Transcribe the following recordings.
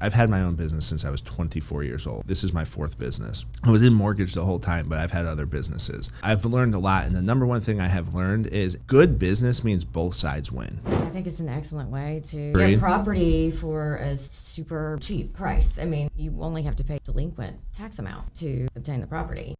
I've had my own business since I was 24 years old. This is my fourth business. I was in mortgage the whole time, but I've had other businesses. I've learned a lot, and the number one thing I have learned is good business means both sides win. I think it's an excellent way to get property for a super cheap price. I mean, you only have to pay delinquent tax amount to obtain the property.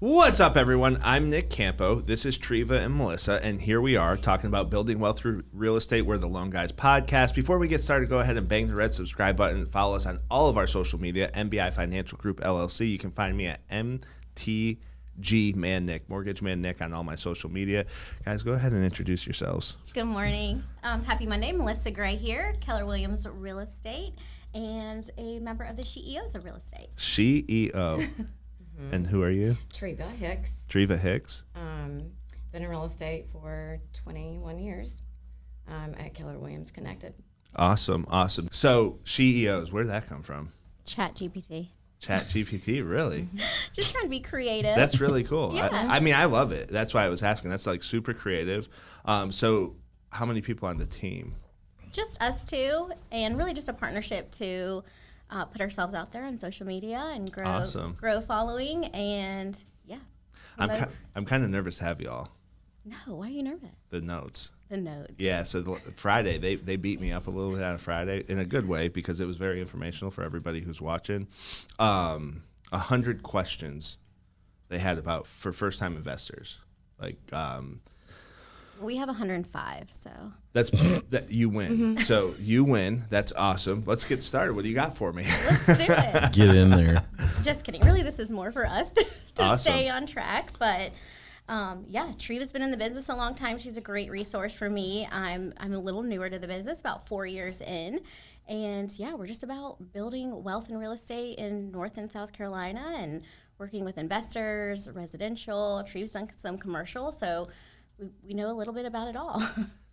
What's up, everyone? I'm Nick Campo. This is Treva and Melissa, and here we are talking about building wealth through real estate. We're the Loan Guys podcast. Before we get started, go ahead and bang the red subscribe button and follow us on all of our social media, MBI Financial Group, LLC. You can find me at MTG Man Nick, Mortgage Man Nick, on all my social media. Guys, go ahead and introduce yourselves. Good morning. Happy Monday. Melissa Gray here, Keller Williams Real Estate, and a member of the CEOs of Real Estate. CEO. And who are you? Treva Hicks. Treva Hicks. Been in real estate for 21 years at Keller Williams Connected. Awesome. So CEOs, where did that come from? ChatGPT. ChatGPT, really? Just trying to be creative. That's really cool. Yeah. I mean, I love it. That's why I was asking. That's like super creative. So how many people on the team? Just us two, and really just a partnership to put ourselves out there on social media and grow following, and yeah. I'm kind of nervous to have y'all. No, why are you nervous? The notes. Yeah, so Friday, they beat me up a little bit on Friday in a good way because it was very informational for everybody who's watching. 100 questions they had about for first-time investors. We have 105, so. That you win. Mm-hmm. So you win. That's awesome. Let's get started. What do you got for me? Let's do it. Get in there. Just kidding. Really, this is more for us to Awesome. Stay on track. But yeah, Treva's been in the business a long time. She's a great resource for me. I'm a little newer to the business, about 4 years in. And yeah, we're just about building wealth in real estate in North and South Carolina and working with investors, residential. Treva's done some commercial, so we know a little bit about it all.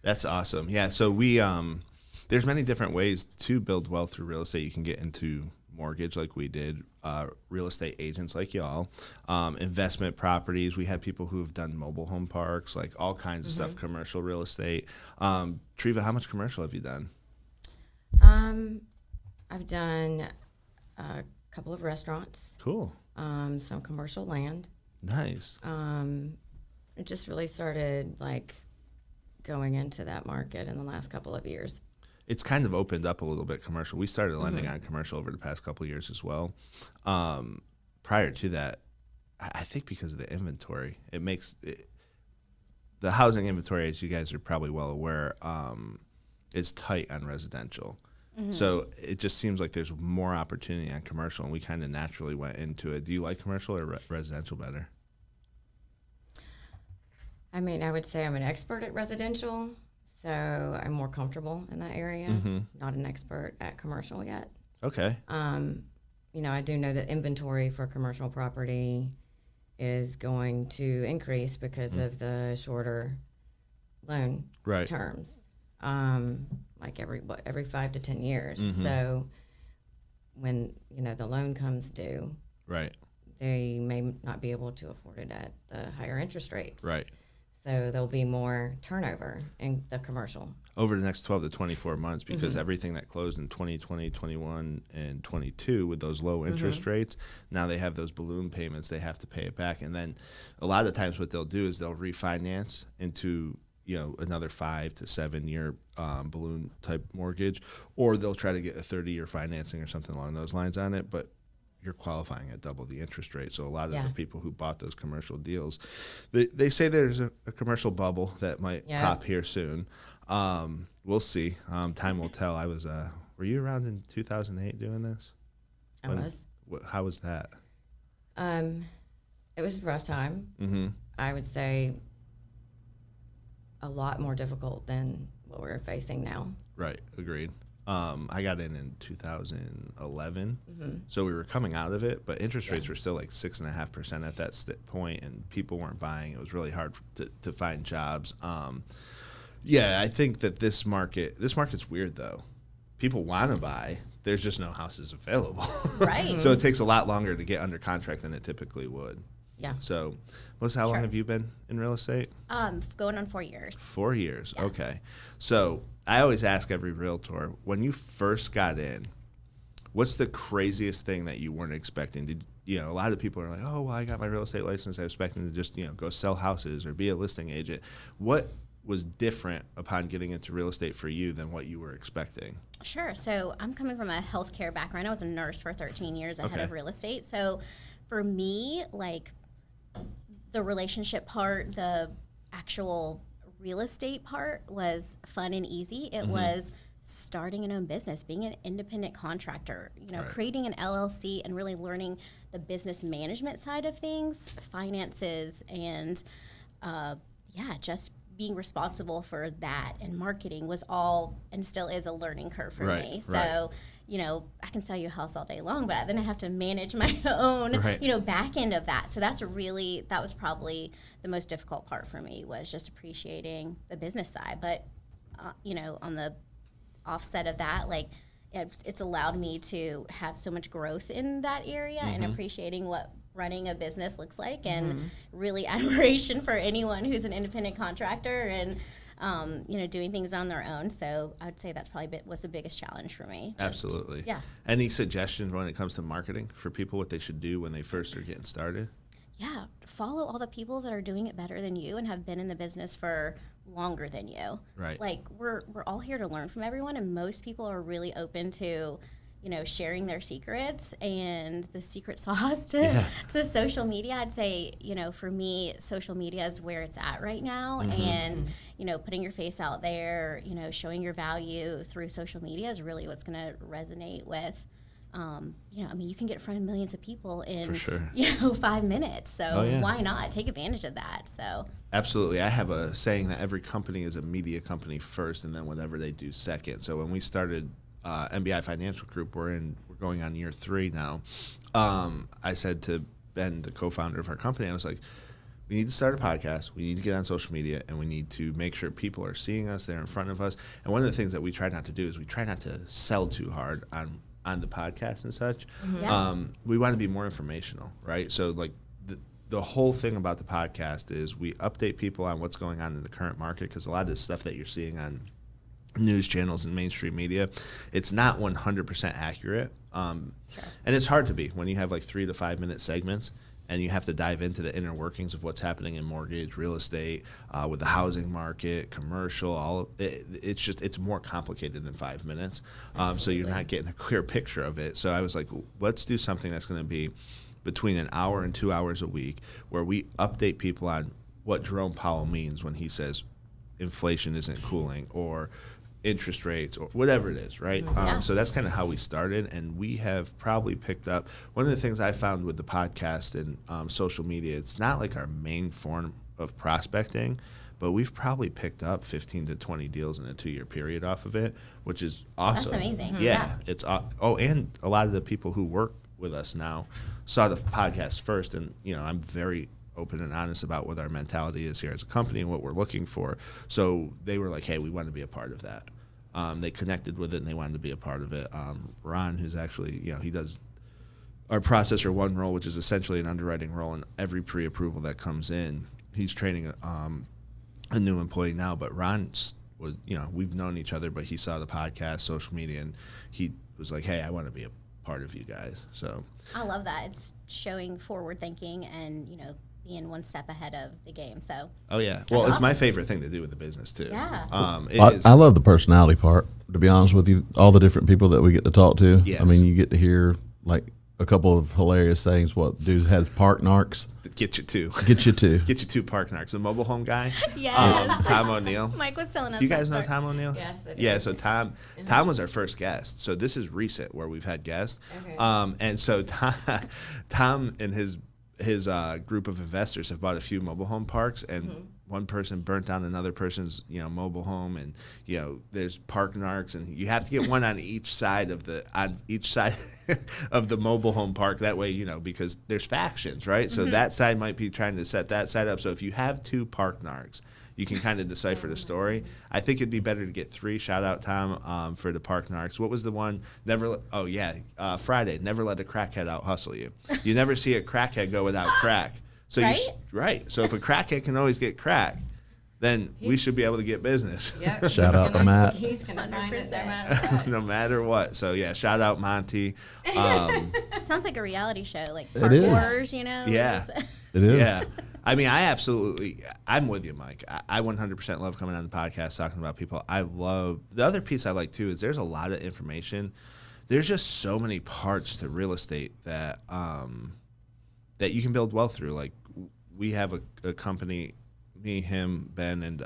That's awesome. Yeah, so we there's many different ways to build wealth through real estate. You can get into mortgage like we did, real estate agents like y'all, investment properties. We have people who have done mobile home parks, like all kinds of stuff, commercial real estate. Treva, how much commercial have you done? I've done a couple of restaurants. Cool. Some commercial land. Nice. It just really started going into that market in the last couple of years. It's kind of opened up a little bit commercial. We started lending on commercial over the past couple of years as well. Prior to that, I think because of the inventory, the housing inventory, as you guys are probably well aware, is tight on residential. Mm-hmm. So it just seems like there's more opportunity on commercial, and we kind of naturally went into it. Do you like commercial or residential better? I mean, I would say I'm an expert at residential, so I'm more comfortable in that area. Not an expert at commercial yet. Okay. I do know that inventory for commercial property is going to increase because of the shorter loan terms, like every 5 to 10 years. So when the loan comes due, they may not be able to afford it at the higher interest rates. Right. So there'll be more turnover in the commercial. Over the next 12 to 24 months, because everything that closed in 2020, 21, and 22 with those low interest rates, now they have those balloon payments. They have to pay it back. And then a lot of times what they'll do is they'll refinance into another 5 to 7 year balloon type mortgage, or they'll try to get a 30-year financing or something along those lines on it. But you're qualifying at double the interest rate. So a lot of the people who bought those commercial deals, they say there's a commercial bubble that might pop here soon. We'll see. Time will tell. I was, were you around in 2008 doing this? I was. How was that? It was a rough time. I would say a lot more difficult than what we're facing now. Right. Agreed. I got in 2011, so we were coming out of it, but interest rates were still like 6.5% at that point, and people weren't buying. It was really hard to find jobs. I think that this market's weird though. People want to buy. There's just no houses available. Right. So it takes a lot longer to get under contract than it typically would. Yeah. So, Melissa, how long have you been in real estate? Going on 4 years. 4 years. Yeah. Okay. So I always ask every realtor, when you first got in, what's the craziest thing that you weren't expecting? A lot of people are like, oh, well, I got my real estate license. I was expecting to just, go sell houses or be a listing agent. What was different upon getting into real estate for you than what you were expecting? Sure. So I'm coming from a healthcare background. I was a nurse for 13 years ahead of real estate. So for me, like the relationship part, the actual real estate part was fun and easy. It was starting an own business, being an independent contractor, creating an LLC and really learning the business management side of things, finances, and just being responsible for that, and marketing was all and still is a learning curve for me. So, I can sell you a house all day long, but then I have to manage my own, back end of that. So that was probably the most difficult part for me, was just appreciating the business side. But, on the offset of that, like it's allowed me to have so much growth in that area and appreciating what running a business looks like, and really admiration for anyone who's an independent contractor and doing things on their own. So I would say that's probably was the biggest challenge for me. Absolutely. Yeah. Any suggestions when it comes to marketing for people, what they should do when they first are getting started? Yeah, follow all the people that are doing it better than you and have been in the business for longer than you. Right. Like we're all here to learn from everyone, and most people are really open to sharing their secrets and the secret sauce to social media. I'd say, for me, social media is where it's at right now. And, putting your face out there, showing your value through social media is really what's going to resonate with, you can get in front of millions of people in, 5 minutes. So why not take advantage of that? So absolutely. I have a saying that every company is a media company first, and then whatever they do second. So when we started MBI Financial Group, we're going on year 3 now. I said to Ben, the co-founder of our company, I was like, we need to start a podcast, we need to get on social media, and we need to make sure people are seeing us, they're in front of us. And one of the things that we try not to do is we try not to sell too hard on the podcast and such. We want to be more informational, right? So like the whole thing about the podcast is we update people on what's going on in the current market, because a lot of the stuff that you're seeing on news channels and mainstream media, it's not 100% accurate. And it's hard to be when you have like 3 to 5 minute segments and you have to dive into the inner workings of what's happening in mortgage, real estate, with the housing market, commercial, it's more complicated than 5 minutes. So you're not getting a clear picture of it. So I was like, let's do something that's going to be between an hour and 2 hours a week, where we update people on what Jerome Powell means when he says inflation isn't cooling, or interest rates, or whatever it is, right? So that's kind of how we started, and we have probably picked up. One of the things I found with the podcast and social media, it's not like our main form of prospecting, but we've probably picked up 15 to 20 deals in a 2-year period off of it, which is awesome. That's amazing. Yeah. It's and a lot of the people who work with us now saw the podcast first, and I'm very open and honest about what our mentality is here as a company and what we're looking for. So they were like, hey, we want to be a part of that. They connected with it and they wanted to be a part of it. Ron, who's actually, he does our processor 1 role, which is essentially an underwriting role, and every pre-approval that comes in, he's training a new employee now. But Ron was, we've known each other, but he saw the podcast, social media, and he was like, hey, I want to be a part of you guys. So I love that. It's showing forward thinking and, being one step ahead of the game. So it's awesome. My favorite thing to do with the business too. I love the personality part, to be honest with you. All the different people that we get to talk to. Yes. I mean, you get to hear like a couple of hilarious sayings. What dude has park narcs? Get you two. Get you two. Get you 2 park narcs. The mobile home guy. Yes. Tom O'Neill. Mike was telling us. Do you guys know Tom O'Neill? Yes. Yeah. So Tom was our first guest. So this is recent where we've had guests. Okay. And so Tom and his group of investors have bought a few mobile home parks, and one person burnt down another person's mobile home, and there's park narcs, and you have to get one on each side of the of the mobile home park. That way, because there's factions, right? So that side might be trying to set that side up. So if you have 2 park narcs, you can kind of decipher the story. I think it'd be better to get 3. Shout out Tom for the park narcs. What was the one? Friday. Never let a crackhead out hustle you. You never see a crackhead go without crack. So right. So if a crackhead can always get crack, then we should be able to get business. Yep. Shout out to Matt. He's going to find it no matter what. No matter what. So yeah, shout out Monty. It sounds like a reality show, like It is. Wars, you know? Yeah. It is. Yeah. I mean, I'm with you, Mike. I 100% love coming on the podcast talking about people. I love, the other piece I like too is there's a lot of information. There's just so many parts to real estate that that you can build wealth through. Like we have a company, me, him, Ben, and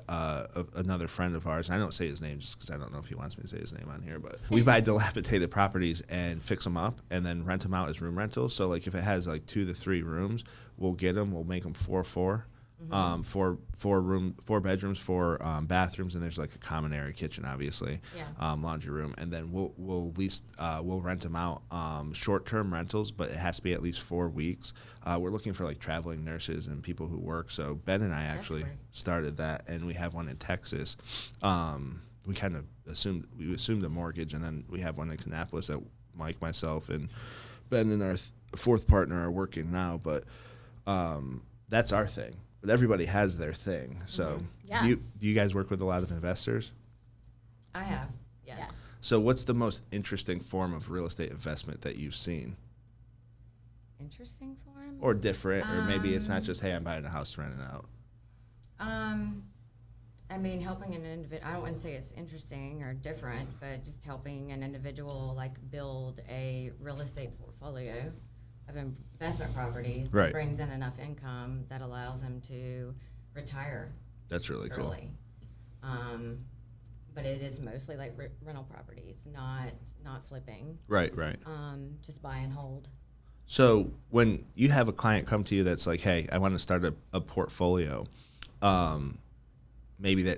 another friend of ours. I don't say his name just because I don't know if he wants me to say his name on here, but we buy dilapidated properties and fix them up and then rent them out as room rentals. So like if it has like 2 to 3 rooms, we'll get them. We'll make them 4 bedrooms, 4 bathrooms, and there's like a common area kitchen, obviously, laundry room, and then we'll rent them out short-term rentals, but it has to be at least 4 weeks. We're looking for like traveling nurses and people who work. So Ben and I actually started that, and we have one in Texas. We kind of assumed a mortgage, and then we have one in Kannapolis that Mike, myself, and Ben and our fourth partner are working now. But that's our thing. But everybody has their thing. So do you guys work with a lot of investors? I have, yes. So what's the most interesting form of real estate investment that you've seen? Interesting form? Or different, or maybe it's not just, hey, I'm buying a house to rent it out. I mean, helping an individual, I don't want to say it's interesting or different, but just helping an individual like build a real estate portfolio of investment properties that brings in enough income that allows them to retire. That's really cool. Early. But it is mostly like rental properties, not flipping. Right. Just buy and hold. So when you have a client come to you that's like, hey, I want to start a portfolio, maybe they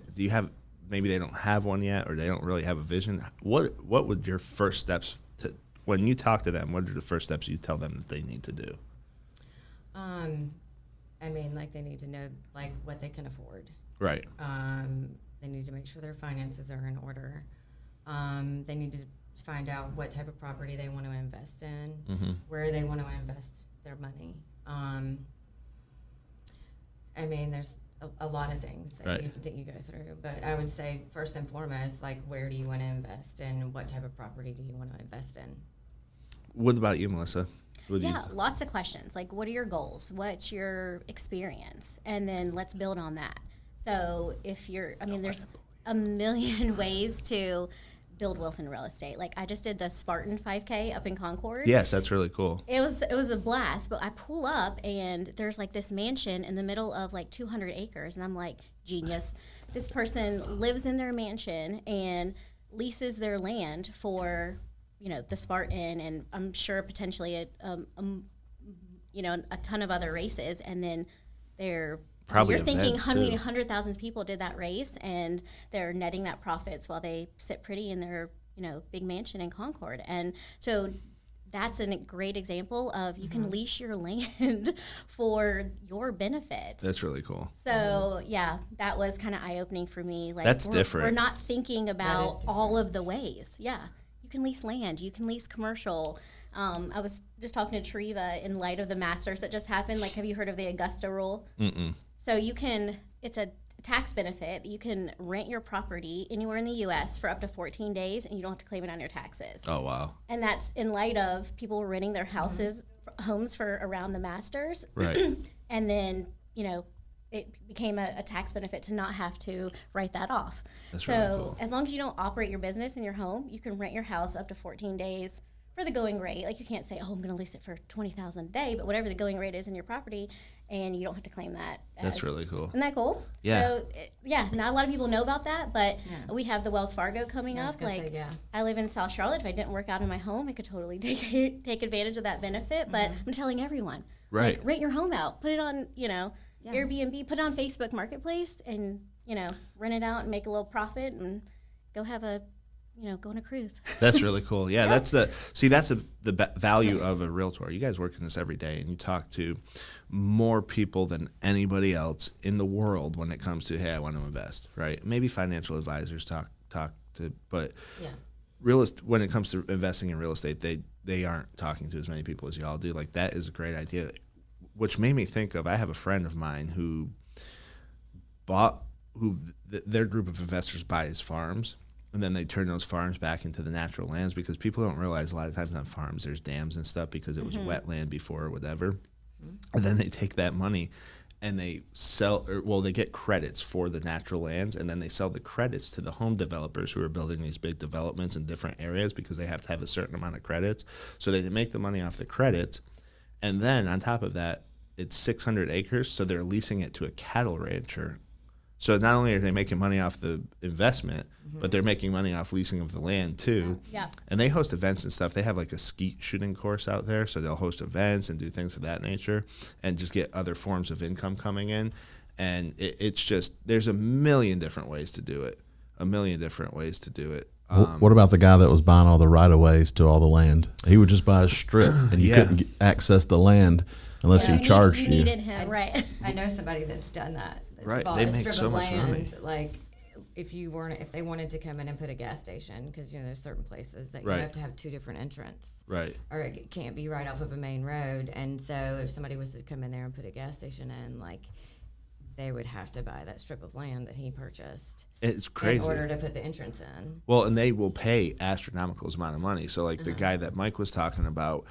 don't have one yet, or they don't really have a vision. What would your first steps when you talk to them, what are the first steps you tell them that they need to do? I mean, like they need to know like what they can afford. Right. They need to make sure their finances are in order. They need to find out what type of property they want to invest in, where they want to invest their money. I mean, there's a lot of things that you go through, but I would say first and foremost, like where do you want to invest and what type of property do you want to invest in? What about you, Melissa? Lots of questions. Like, what are your goals? What's your experience? And then let's build on that. So there's a million ways to build wealth in real estate. Like I just did the Spartan 5K up in Concord. Yes, that's really cool. It was a blast, but I pull up and there's like this mansion in the middle of like 200 acres, and I'm like, genius. This person lives in their mansion and leases their land for, the Spartan, and I'm sure potentially a ton of other races, and then they're probably you're thinking events, how many 100,000 people did that race, and they're netting that profits while they sit pretty in their big mansion in Concord. And so that's a great example of you can lease your land for your benefit. That's really cool. So that was kind of eye-opening for me. Like that's different. We're not thinking about all of the ways. Yeah, you can lease land, you can lease commercial. I was just talking to Treva in light of the Masters that just happened. Like, have you heard of the Augusta rule? Mm-mm. So it's a tax benefit. You can rent your property anywhere in the U.S. for up to 14 days, and you don't have to claim it on your taxes. Oh, wow. And that's in light of people renting their homes for around the Masters. Right. And then, it became a tax benefit to not have to write that off. That's so really cool. As long as you don't operate your business in your home, you can rent your house up to 14 days for the going rate. Like, you can't say, I'm going to lease it for $20,000 a day, but whatever the going rate is in your property, and you don't have to claim that. That's really cool. Isn't that cool? Yeah. So, not a lot of people know about that, but we have the Wells Fargo coming up. I live in South Charlotte. If I didn't work out in my home, I could totally take advantage of that benefit, but I'm telling everyone. Right. Like, rent your home out. Put it on, Airbnb, put it on Facebook Marketplace, and, rent it out and make a little profit and go have go on a cruise. That's really cool. Yeah, that's the value of a realtor. You guys work in this every day, and you talk to more people than anybody else in the world when it comes to, hey, I want to invest, right? Maybe financial advisors talk to, but when it comes to investing in real estate, they aren't talking to as many people as y'all do. Like, that is a great idea. which made me think of, I have a friend of mine who their group of investors buys farms, and then they turn those farms back into the natural lands, because people don't realize a lot of times on farms there's dams and stuff because it was wetland before or whatever. And then they take that money and they they get credits for the natural lands, and then they sell the credits to the home developers who are building these big developments in different areas, because they have to have a certain amount of credits. So they make the money off the credits, and then on top of that, it's 600 acres, so they're leasing it to a cattle rancher. So not only are they making money off the investment, but they're making money off leasing of the land too. Yeah. And they host events and stuff. They have like a skeet shooting course out there, so they'll host events and do things of that nature, and just get other forms of income coming in. And it's just, there's a million different ways to do it. What about the guy that was buying all the right-of-ways to all the land? He would just buy a strip, and you couldn't access the land unless he charged you. Needed him, right? I know somebody that's done that. That's Right, bought they a make strip so of much land, money. like if they wanted to come in and put a gas station, because there's certain places that you Right. have to have two different entrants, Right. or it can't be right off of a main road. And so if somebody was to come in there and put a gas station in, like, they would have to buy that strip of land that he purchased It's crazy. in order to put the entrance in. Well, and they will pay astronomical amount of money. So like the guy that Mike was talking about,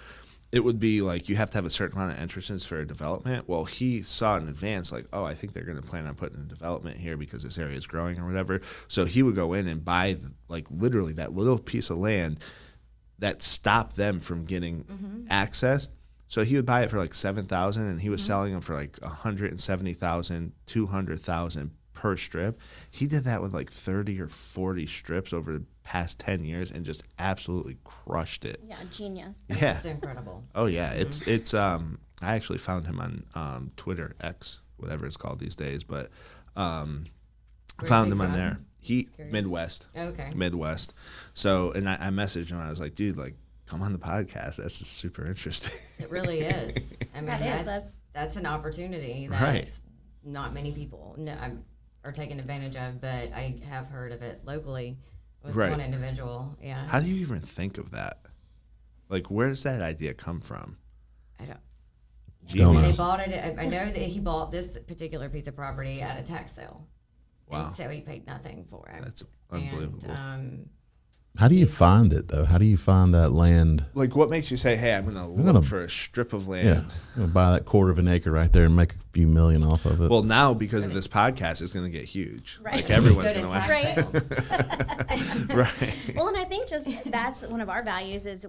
it would be like you have to have a certain amount of entrances for a development. Well, he saw in advance, like, oh, I think they're going to plan on putting a development here because this area is growing or whatever. So he would go in and buy, like, literally that little piece of land that stopped them from getting access. So he would buy it for like $7,000, and he was selling them for like $170,000, $200,000 per strip. He did that with like 30 or 40 strips over the past 10 years and just absolutely crushed it. Yeah, genius. Yeah. It's incredible. Oh yeah, it's I actually found him on Twitter, X, whatever it's called these days, but Where's found he him on from? there. He Curious. Midwest. Okay. Midwest. So, and I messaged him. I was like, dude, like, come on the podcast. That's just super interesting. It really is. I mean, That is, that's an opportunity that Right. not many people are taking advantage of, but I have heard of it locally with Right. one individual. Yeah. How do you even think of that? Like, where does that idea come from? I don't. Don't know. They bought it. I know that he bought this particular piece of property at a tax sale. Wow. And so he paid nothing for it. That's unbelievable. And, How do you find it, though? How do you find that land? Like, what makes you say, hey, I'm going to look for a strip of land? Yeah, I'm gonna buy that quarter of an acre right there and make a few million off of it. Well, now because of this podcast, it's going to get huge. Right. Like, everyone's go to going to tax Right. sales. Right. Well, and I think just that's one of our values is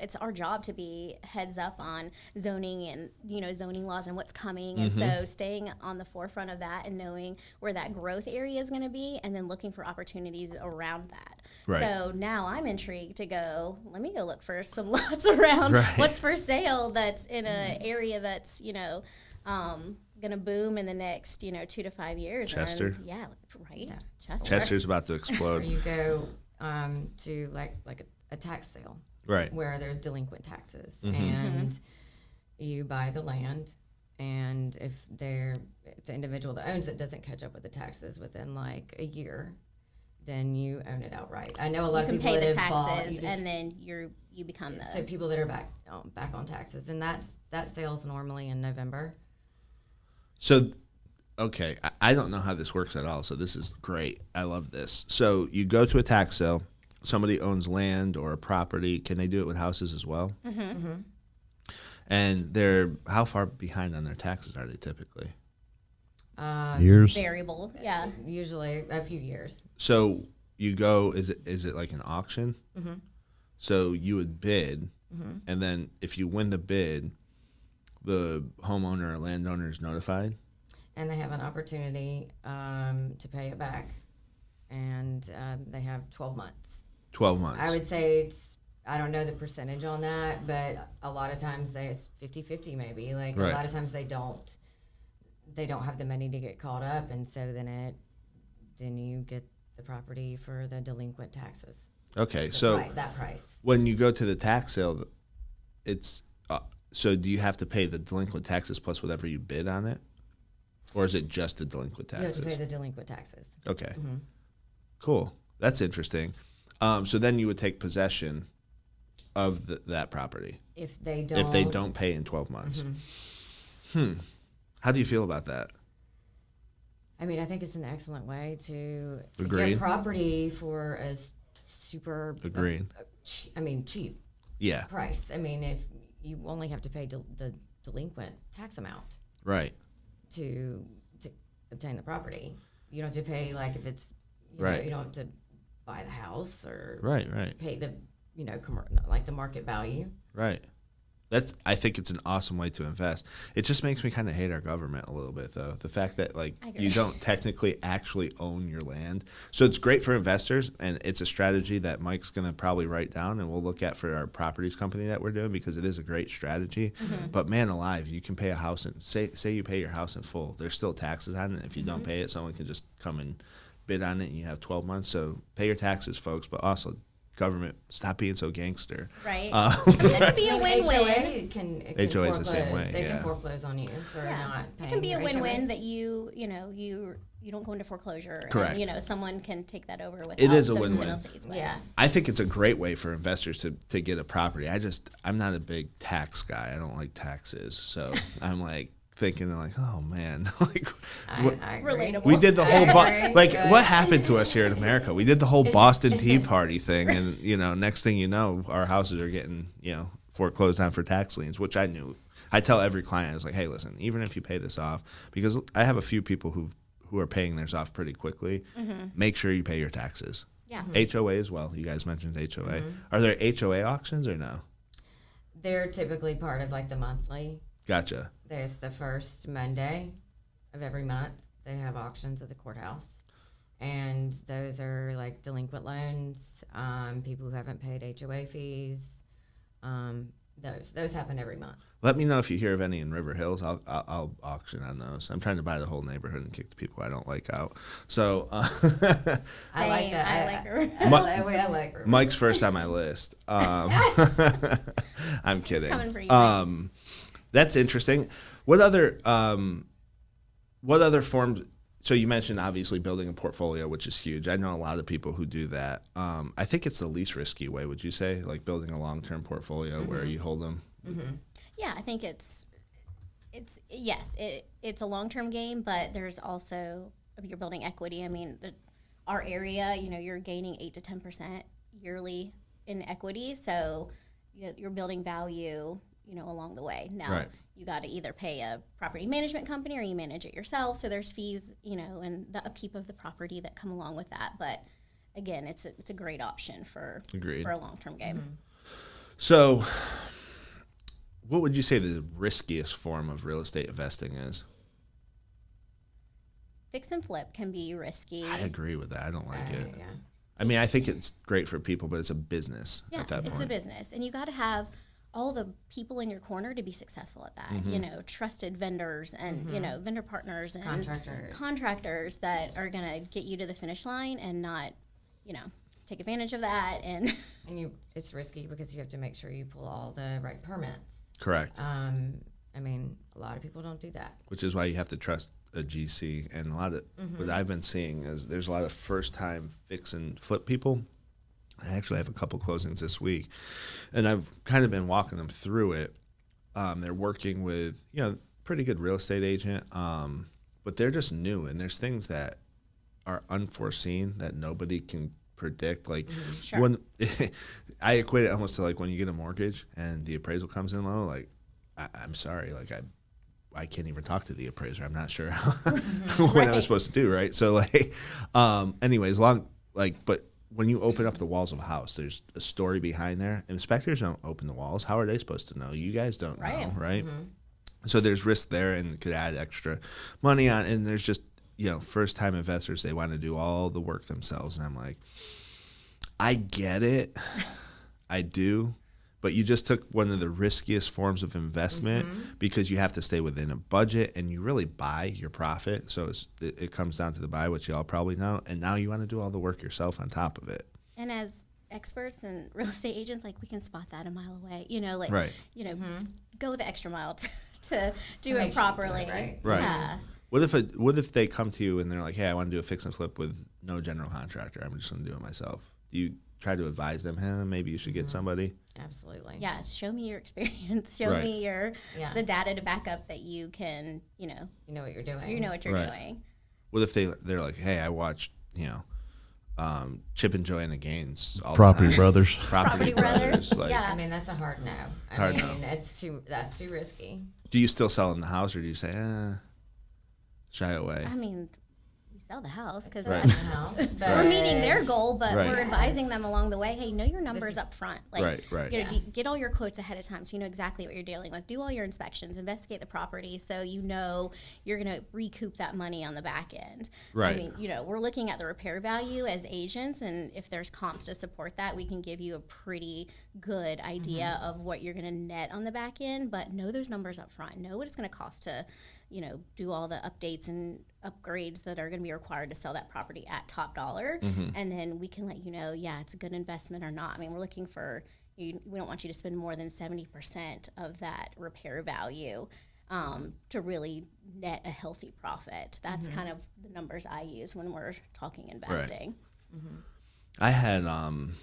it's our job to be heads up on zoning and, zoning laws and what's coming. And so staying on the forefront of that and knowing where that growth area is going to be and then looking for opportunities around that. Right. So now I'm intrigued to let me go look for some lots around what's for sale that's in an area that's, going to boom in the next, 2 to 5 years. Chester. And, yeah, right. Yeah. Chester. Chester's about to Or explode. you go to like a tax sale. Right. Where there's delinquent taxes, and you buy the land, and if the individual that owns it doesn't catch up with the taxes within like a year, then you own it outright. I know a lot You of can people pay the that have bought, taxes and then you become so people that are back on taxes, and that sale's normally in November. So, okay, I don't know how this works at all, so this is great. I love this. So you go to a tax sale. Somebody owns land or a property. Can they do it with houses as well? Mm-hmm. And how far behind on their taxes are they typically? Years. variable. Yeah. Usually a few years. So you go, is it like an auction? Mm-hmm. So you would bid, and then if you win the bid, the homeowner or landowner is notified? And they have an opportunity to pay it back, and they have 12 months. 12 months. I would say I don't know the percentage on that, but a lot of times it's 50-50 maybe. Like Right. a lot of times they don't have the money to get caught up, and so then you get the property for the delinquent taxes. Okay, so that price. when you go to the tax sale, it's so do you have to pay the delinquent taxes plus whatever you bid on it? Or is it just the delinquent You have taxes? to pay the delinquent taxes. Okay. Cool. That's interesting. So then you would take possession of that property. if they don't. If they don't pay in 12 months. How do you feel about that? I mean, I think it's an excellent way to Agreed. get property for a super Agreed. Cheap price. I mean, if you only have to pay the delinquent tax amount to obtain the property, you don't have to pay like if it's you don't have to buy the house or pay the like the market value. Right. I think it's an awesome way to invest. It just makes me kind of hate our government a little bit, though. The fact that you don't technically actually own your land. So it's great for investors, and it's a strategy that Mike's going to probably write down and we'll look at for our properties company that we're doing, because it is a great strategy. But man alive, you can pay a house and say you pay your house in full. There's still taxes on it. If you don't pay it, someone can just come and bid on it, and you have 12 months. So pay your taxes, folks, but also government, stop being so gangster. Right. It could be a win-win. HOA is the same way. They can foreclose on you for not paying. It can be a win-win HOA. that you don't go into foreclosure. Correct. And, someone can take that over without It is a those win-win. penalties. Yeah. I think it's a great way for investors to get a property. I'm not a big tax guy. I don't like taxes. So I'm like thinking oh man, I agree. Relatable. we did the whole Good. what happened to us here in America? We did the whole Boston Tea Party thing, and next thing you know, our houses are getting foreclosed on for tax liens, which I knew. I tell every client, I was like, hey, listen, even if you pay this off, because I have a few people who are paying theirs off pretty quickly, make sure you pay your taxes. Yeah. HOA as well. You guys mentioned HOA. Are there HOA auctions or no? They're typically part of like the monthly. Gotcha. There's the first Monday of every month. They have auctions at the courthouse. And those are like delinquent loans, people who haven't paid HOA fees. Those happen every month. Let me know if you hear of any in River Hills. I'll auction on those. I'm trying to buy the whole neighborhood and kick the people I don't like out. So I like that. I like her. I like her. Mike's first on my list. I'm kidding. Coming for you. That's interesting. What other forms? So you mentioned obviously building a portfolio, which is huge. I know a lot of people who do that. I think it's the least risky way. Would you say, like building a long-term portfolio where you hold them? Yeah, I think it's a long-term game, but there's also, you're building equity. I mean, our area, you're gaining 8 to 10% yearly in equity, so you're building value, along the way. Now, you got to either pay a property management company or you manage it yourself. So there's fees, and the upkeep of the property that come along with that. But again, it's a great option for a long-term game. So what would you say the riskiest form of real estate investing is? Fix and flip can be risky. I agree with that. I don't like it. Yeah. I mean, I think it's great for people, but it's a business at that point. It's a business. And you got to have all the people in your corner to be successful at that. Trusted vendors and, vendor partners and contractors that are going to get you to the finish line and not, take advantage of that. And it's risky because you have to make sure you pull all the right permits. Correct. I mean, a lot of people don't do that. Which is why you have to trust a GC. And a lot of what I've been seeing is there's a lot of first-time fix and flip people. I actually have a couple closings this week, and I've kind of been walking them through it. They're working with, pretty good real estate agent, but they're just new, and there's things that are unforeseen that nobody can predict. Like when I equate it almost to like when you get a mortgage and the appraisal comes in low, like I'm sorry, like I can't even talk to the appraiser. I'm not sure what I was supposed to do, right? So anyways, but when you open up the walls of a house, there's a story behind there. Inspectors don't open the walls. How are they supposed to know? You guys don't know, right? So there's risk there, and it could add extra money on. And there's just, first-time investors, they want to do all the work themselves. And I'm like, I get it. I do. But you just took one of the riskiest forms of investment because you have to stay within a budget and you really buy your profit. So it comes down to the buy, which you all probably know. And now you want to do all the work yourself on top of it. And as experts and real estate agents, we can spot that a mile away. Go the extra mile to do it properly. Right. Yeah. What if they come to you and they're like, hey, I want to do a fix and flip with no general contractor. I'm just going to do it myself. try to advise them, hey, maybe you should get somebody? Absolutely. Yeah, show me your experience. Show Right. me the data to back up that you can, You know what you're doing. You know what you're Right. doing. What if they're like, hey, I watched, Chip and Joanna Gaines all Property the time. Brothers. Property Brothers. Like, Yeah. I mean, that's a hard no. Hard I no. mean, that's too risky. do you still sell in the house, or do you say, shy away? I mean, we sell the house because Right. That's the house, we're but meeting their goal, but Right. we're advising them along the way. Hey, know your numbers up front. Like, Right. Get all your quotes ahead of time so you know exactly what you're dealing with. Do all your inspections, investigate the property so you know you're going to recoup that money on the back end. Right. I mean, we're looking at the repair value as agents, and if there's comps to support that, we can give you a pretty good idea of what you're going to net on the back end. But know those numbers up front. Know what it's going to cost to do all the updates and upgrades that are going to be required to sell that property at top dollar. And then we can let you know, it's a good investment or not. I mean, we're looking for, we don't want you to spend more than 70% of that repair value to really net a healthy profit. That's kind of the numbers I use when we're talking investing. Mm-hmm. I had, I'm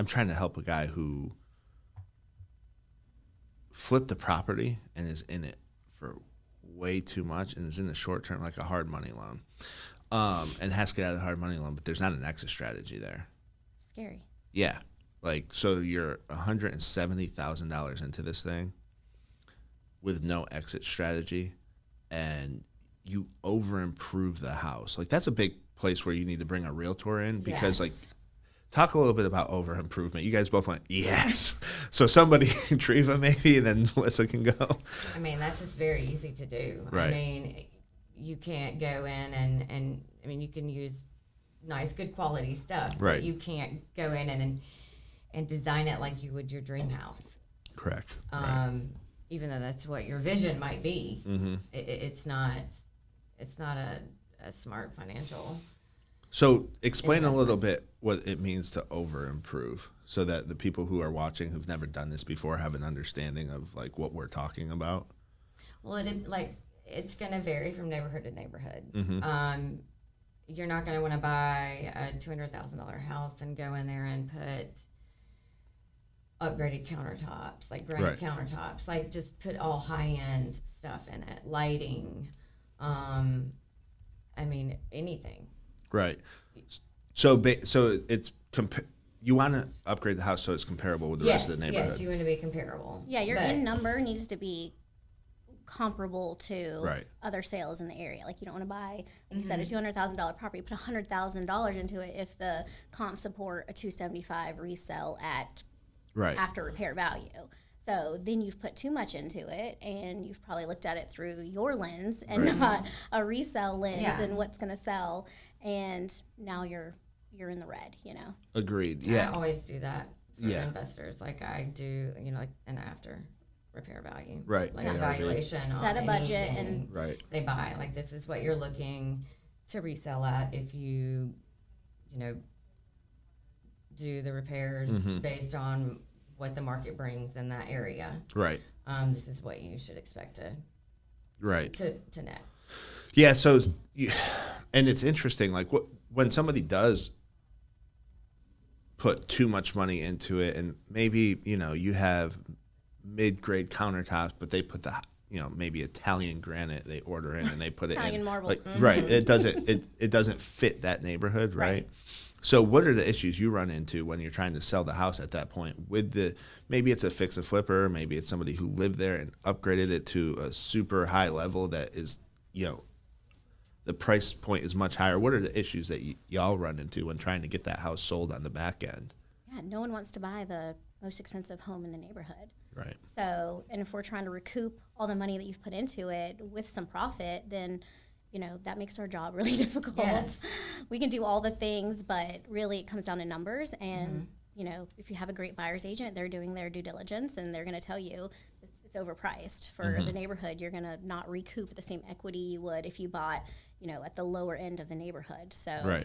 trying to help a guy who flipped a property and is in it for way too much and is in the short term, like a hard money loan, and has to get out of the hard money loan, but there's not an exit strategy there. Scary. Yeah. Like, so you're $170,000 into this thing with no exit strategy, and you over improve the house. Like, that's a big place where you need to bring a realtor in because, like, talk a little bit about over improvement. You guys both went, yes. So somebody, Treva maybe, and then Melissa can go. I mean, that's just very easy to do. Right. I mean, you can't go in and I mean, you can use nice, good quality stuff. Right. But you can't go in and design it like you would your dream house. Correct. Even though that's what your vision might be. Mm-hmm. It's not a smart financial. So explain a little bit what it means to over improve so that the people who are watching who've never done this before have an understanding of like what we're talking about. Well, it's going to vary from neighborhood to neighborhood. Mm-hmm. You're not going to want to buy a $200,000 house and go in there and put upgraded countertops, like granite countertops, like just put all high-end stuff in it, lighting, I mean, anything. Right. So it's you want to upgrade the house so it's comparable with the rest of the neighborhood. Yes, you want to be comparable. Yeah, your end number needs to be comparable to other sales in the area. Like, you don't want to buy, like you said, a $200,000 property, put $100,000 into it if the comp support a $275 resell at after repair value. So then you've put too much into it, and you've probably looked at it through your lens and not a resale lens and what's going to sell. And now you're in the red, Agreed. Yeah. I always do that for investors. Like I do, like an after repair value. Right. Like evaluation. Set a budget and they buy. Like, this is what you're looking to resell at if you do the repairs based on what the market brings in that area. Right. This is what you should expect to net. Yeah. So, and it's interesting, like when somebody does put too much money into it, and maybe you have mid-grade countertops, but they put the maybe Italian granite they order in and they put Italian it in marble. like, right. It doesn't fit that neighborhood, right? So what are the issues you run into when you're trying to sell the house at that point with maybe it's a fix and flipper, maybe it's somebody who lived there and upgraded it to a super high level that is, the price point is much higher. What are the issues that y'all run into when trying to get that house sold on the back end? Yeah, no one wants to buy the most expensive home in the neighborhood. Right. So, and if we're trying to recoup all the money that you've put into it with some profit, then that makes our job really difficult. Yes. We can do all the things, but really it comes down to numbers. And, if you have a great buyer's agent, they're doing their due diligence and they're going to tell you it's overpriced for the neighborhood. You're going to not recoup the same equity you would if you bought, at the lower end of the neighborhood. So,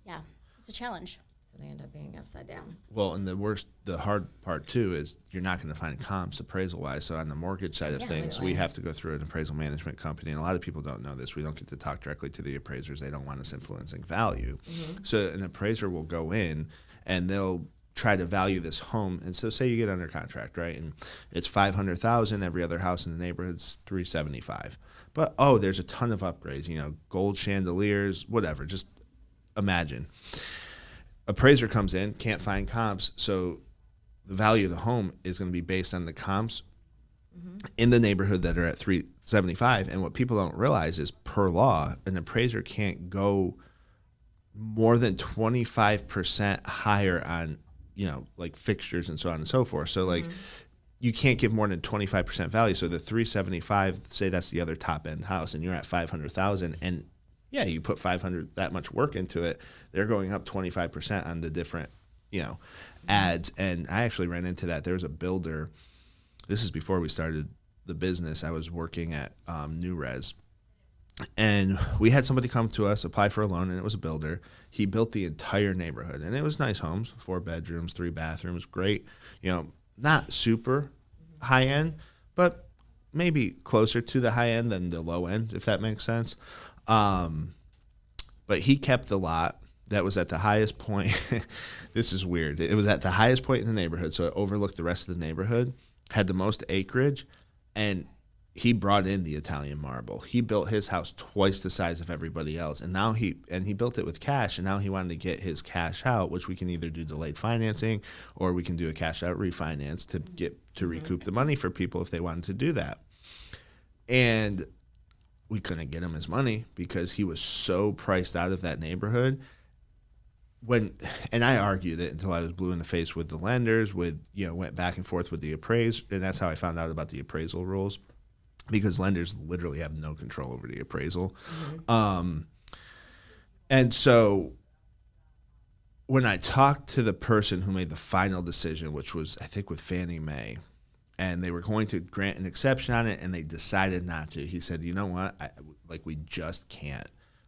yeah, it's a challenge. So they end up being upside down. Well, and the hard part too is you're not going to find comps appraisal wise. So on the mortgage side of things, we have to go through an appraisal management company, and a lot of people don't know this. We don't get to talk directly to the appraisers. They don't want us influencing value. So an appraiser will go in and they'll try to value this home. And so say you get under contract, right? And it's $500,000. Every other house in the neighborhood's $375,000. But there's a ton of upgrades. Gold chandeliers, whatever. Just imagine. Appraiser comes in, can't find comps, so the value of the home is going to be based on the comps in the neighborhood that are at $375,000. And what people don't realize is, per law, an appraiser can't go more than 25% higher on, like fixtures and so on and so forth. So like you can't give more than 25% value. So the $375,000, say that's the other top end house, and you're at $500,000, and yeah, you put $500 that much work into it. They're going up 25% on the different, ads. And I actually ran into that. There was a builder. This is before we started the business. I was working at New Res, and we had somebody come to us, apply for a loan, and it was a builder. He built the entire neighborhood, and it was nice homes, 4 bedrooms, 3 bathrooms, great. Not super high end, but maybe closer to the high end than the low end, if that makes sense. But he kept the lot that was at the highest point. This is weird. It was at the highest point in the neighborhood, so it overlooked the rest of the neighborhood, had the most acreage, and he brought in the Italian marble. He built his house twice the size of everybody else, and now he built it with cash, and now he wanted to get his cash out, which we can either do delayed financing or we can do a cash out refinance to recoup the money for people if they wanted to do that. And we couldn't get him his money because he was so priced out of that neighborhood. And I argued it until I was blue in the face with the lenders, went back and forth with the appraiser, and that's how I found out about the appraisal rules, because lenders literally have no control over the appraisal. And so when I talked to the person who made the final decision, which was, I think, with Fannie Mae, and they were going to grant an exception on it, and they decided not to. He said, you know what, we just can't.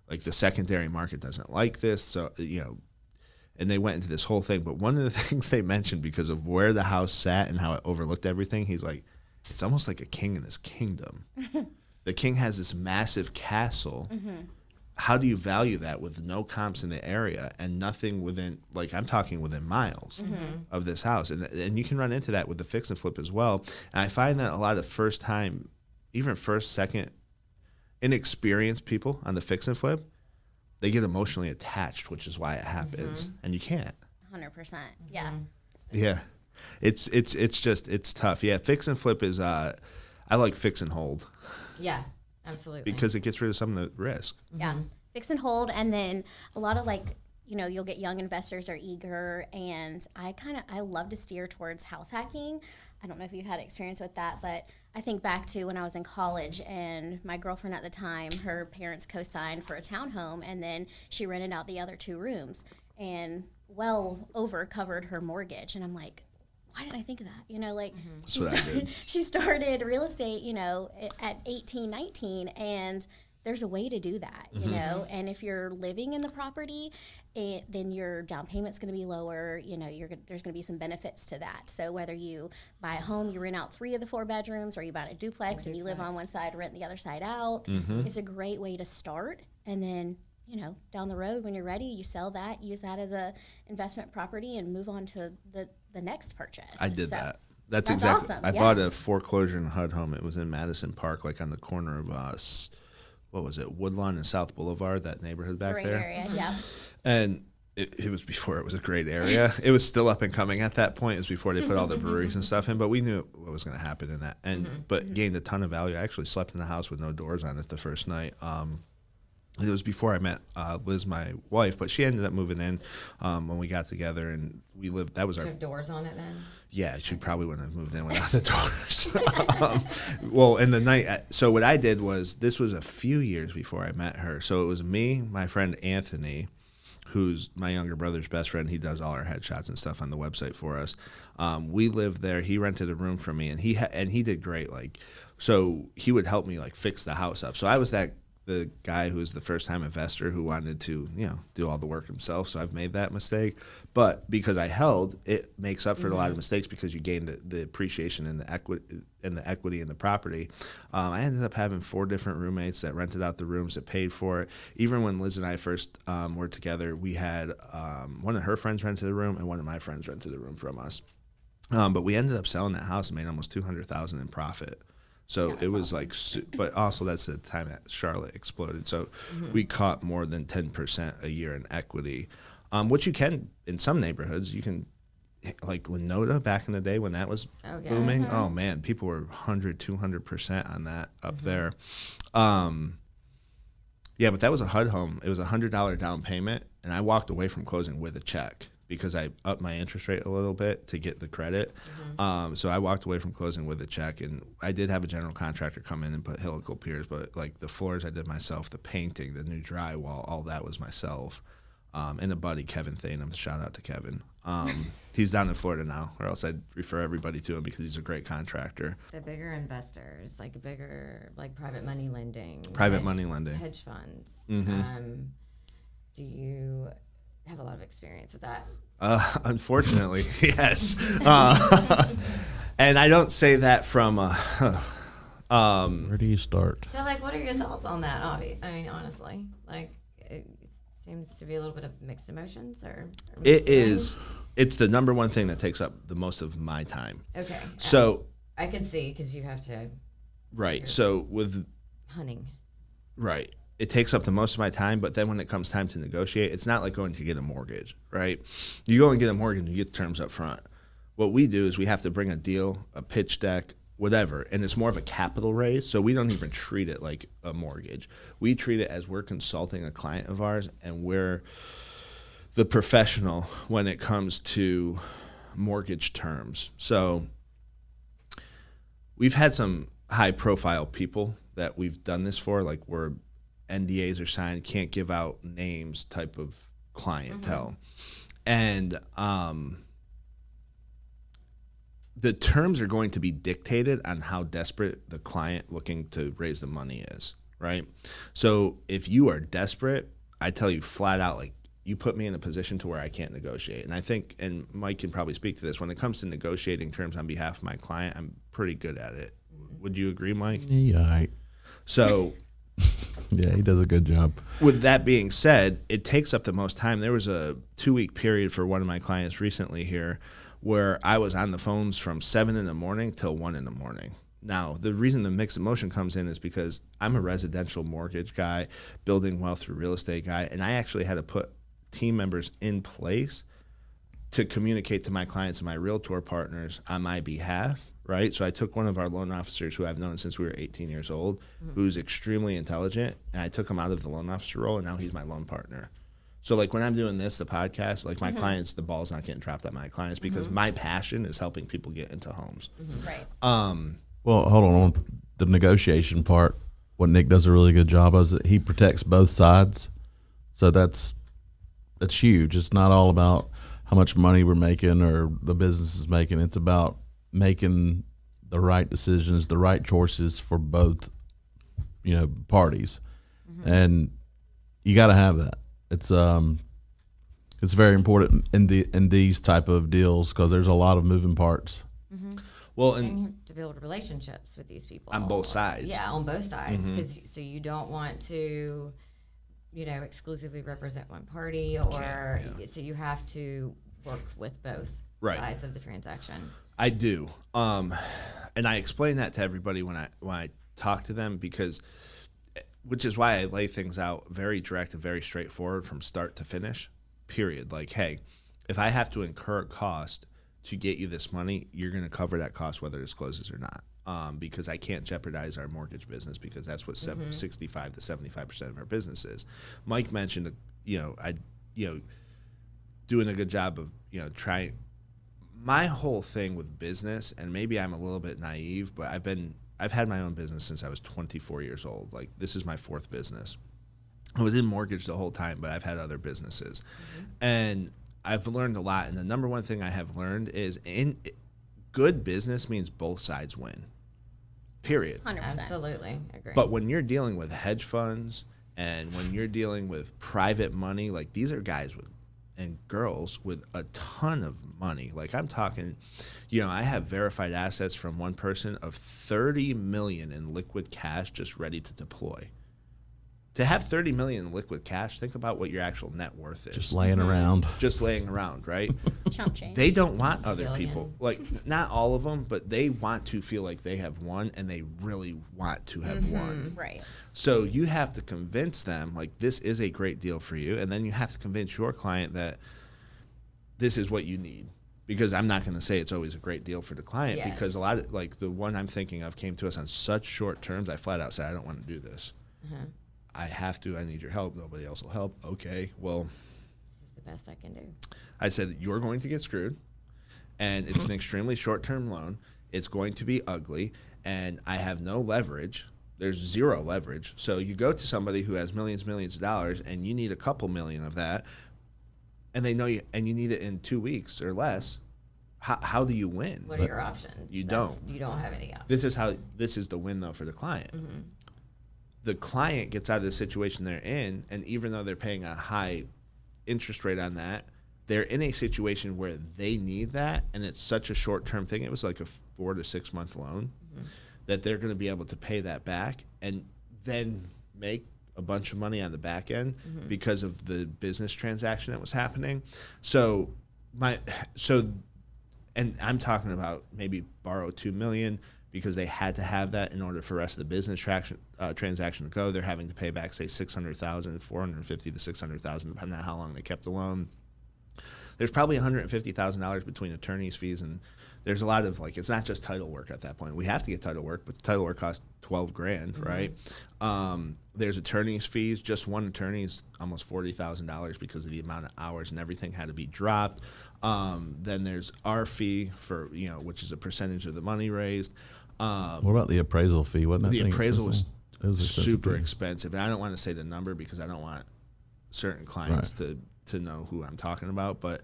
Like, the secondary market doesn't like this, so, and they went into this whole thing. But one of the things they mentioned, because of where the house sat and how it overlooked everything, he's like, it's almost like a king in his kingdom. The king has this massive castle. How do you value that with no comps in the area and nothing within, I'm talking within miles of this house? And you can run into that with the fix and flip as well. And I find that a lot of first time, even first, second, inexperienced people on the fix and flip, they get emotionally attached, which is why it happens. And you can't. 100%. Yeah. Yeah. It's tough. Yeah. Fix and flip is, I like fix and hold. Yeah. Absolutely. Because it gets rid of some of the risk. Yeah. Fix and hold. And then a lot of you'll get young investors are eager, and I love to steer towards house hacking. I don't know if you've had experience with that, but I think back to when I was in college, and my girlfriend at the time, her parents co-signed for a townhome, and then she rented out the other 2 rooms and well over covered her mortgage. And I'm like, why did I think of that? She started real estate, at 18, 19, and there's a way to do that, and if you're living in the property, then your down payment's going to be lower, there's going to be some benefits to that. So whether you buy a home, you rent out 3 of the 4 bedrooms, or you buy a duplex and you live on one side, rent the other side out, it's a great way to start. And then, down the road when you're ready, you sell that, use that as a investment property, and move on to the next purchase. I did that. That's exactly. Awesome. I bought a foreclosure in HUD home. It was in Madison Park, on the corner of what was it, Woodlawn and South Boulevard, that neighborhood back great there. Area, yeah. And it was before it was a great area. It was still up and coming at that point. It was before they put all the breweries and stuff in, but we knew what was going to happen in that. And but gained a ton of value. I actually slept in the house with no doors on it the first night. It was before I met Liz, my wife, but she ended up moving in when we got together, and we lived. That was our. Did you have doors on it then? Yeah, she probably wouldn't have moved in without the doors. Well, in the night, so what I did was, this was a few years before I met her. So it was me, my friend Anthony, who's my younger brother's best friend. He does all our headshots and stuff on the website for us. We lived there. He rented a room for me, and he did great. So he would help me fix the house up. So I was the the guy who was the first time investor who wanted to, do all the work himself. So I've made that mistake. But because I held, it makes up for a lot of mistakes because you gain the appreciation and the equity in the property. I ended up having 4 different roommates that rented out the rooms, that paid for it. Even when Liz and I first were together, we had one of her friends rented a room and one of my friends rented a room from us. But we ended up selling that house and made almost $200,000 in profit. So it was awesome. But also that's the time that Charlotte exploded. So we caught more than 10% a year in equity, which you can in some neighborhoods. You can, like Winota back in the day when that was booming. Oh man, people were 100, 200% on that up there. But that was a HUD home. It was $100 down payment, and I walked away from closing with a check, because I upped my interest rate a little bit to get the credit. So I walked away from closing with a check, and I did have a general contractor come in and put helical piers, but like the floors I did myself, the painting, the new drywall, all that was myself. And a buddy, Kevin Thanem, shout out to Kevin. He's down in Florida now, or else I'd refer everybody to him because he's a great contractor. The bigger investors, like private money lending. Hedge funds. Do you have a lot of experience with that? Unfortunately, yes. And I don't say that from where do you start? So, what are your thoughts on that? I mean, honestly, it seems to be a little bit of mixed emotions, or it is. It's the number one thing that takes up the most of my time. Okay. So I can see, because you have to. Right. So with hunting. Right. It takes up the most of my time, but then when it comes time to negotiate, it's not like going to get a mortgage, right? You go and get a mortgage and you get the terms up front. What we do is we have to bring a deal, a pitch deck, whatever, and it's more of a capital raise, so we don't even treat it like a mortgage. We treat it as we're consulting a client of ours, and we're the professional when it comes to mortgage terms. So we've had some high-profile people that we've done this for, like we're NDAs are signed, can't give out names type of clientele. And the terms are going to be dictated on how desperate the client looking to raise the money is, right? So if you are desperate, I tell you flat out, you put me in a position to where I can't negotiate. And I think, and Mike can probably speak to this, when it comes to negotiating terms on behalf of my client, I'm pretty good at it. Would you agree, Mike? Yeah. So... Yeah, he does a good job. With that being said, it takes up the most time. There was a 2-week period for one of my clients recently here where I was on the phones from 7 in the morning till 1 in the morning. Now, the reason the mixed emotion comes in is because I'm a residential mortgage guy, building wealth through real estate guy, and I actually had to put team members in place to communicate to my clients and my realtor partners on my behalf, right? So I took one of our loan officers who I've known since we were 18 years old, who's extremely intelligent, and I took him out of the loan officer role, and now he's my loan partner. So when I'm doing this, the podcast, my clients, the ball's not getting dropped at my clients because my passion is helping people get into homes. Right. Well, hold on the negotiation part. What Nick does a really good job of is that he protects both sides. So that's huge. It's not all about how much money we're making or the business is making. It's about making the right decisions, the right choices for both, parties. And you got to have that. It's very important in these type of deals because there's a lot of moving parts. Well, and you have to build relationships with these people on both sides. Yeah, on both sides, so you don't want to, exclusively represent one party, so you have to work with both sides of the transaction. I do, and I explain that to everybody when I talk to them which is why I lay things out very direct and very straightforward from start to finish. Period. Hey, if I have to incur a cost to get you this money, you're going to cover that cost whether this closes or not, because I can't jeopardize our mortgage business because that's what 65 to 75% of our business is. Mike mentioned, doing a good job of, trying. My whole thing with business, and maybe I'm a little bit naive, but I've had my own business since I was 24 years old. This is my 4th business. I was in mortgage the whole time, but I've had other businesses. And I've learned a lot. And the number one thing I have learned is good business means both sides win. period. 100%. Absolutely agree. But when you're dealing with hedge funds and when you're dealing with private money, like these are guys with and girls with a ton of money. Like I'm talking, I have verified assets from one person of $30 million in liquid cash just ready to deploy. To have $30 million in liquid cash, think about what your actual net worth is. Just laying around. Just laying around, right? Chump change. They don't want other people. Like, not all of them, but they want to feel like they have won, and they really want to have won. Right. So you have to convince them, like, this is a great deal for you, and then you have to convince your client that this is what you need. Because I'm not going to say it's always a great deal for the client, because a lot of, like, the one I'm thinking of came to us on such short terms, I flat out said, I don't want to do this. I have to. I need your help. Nobody else will help. Okay, well. This is the best I can do. I said, you're going to get screwed, and it's an extremely short-term loan. It's going to be ugly, and I have no leverage. There's zero leverage. So you go to somebody who has millions of dollars, and you need a couple million of that, and they know you, and you need it in 2 weeks or less. How do you win? What are your options? You don't. You don't have any options. This is the win, though, for the client. The client gets out of the situation they're in, and even though they're paying a high interest rate on that, they're in a situation where they need that, and it's such a short-term thing. It was like a 4 to 6 month loan that they're going to be able to pay that back and then make a bunch of money on the back end because of the business transaction that was happening. And I'm talking about maybe borrow $2 million. Because they had to have that in order for the rest of the business transaction to go. They're having to pay back, say, $600,000, $450,000 to $600,000, depending on how long they kept the loan. There's probably $150,000 between attorney's fees, and there's a lot of, like, it's not just title work at that point. We have to get title work, but the title work costs $12,000, right? There's attorney's fees. Just one attorney is almost $40,000 because of the amount of hours and everything had to be dropped. Then there's our fee for, which is a percentage of the money raised. What about the appraisal fee? Wasn't that the thing appraisal was super too expensive, and I don't want to say the number because I don't want certain clients to know who I'm talking about, but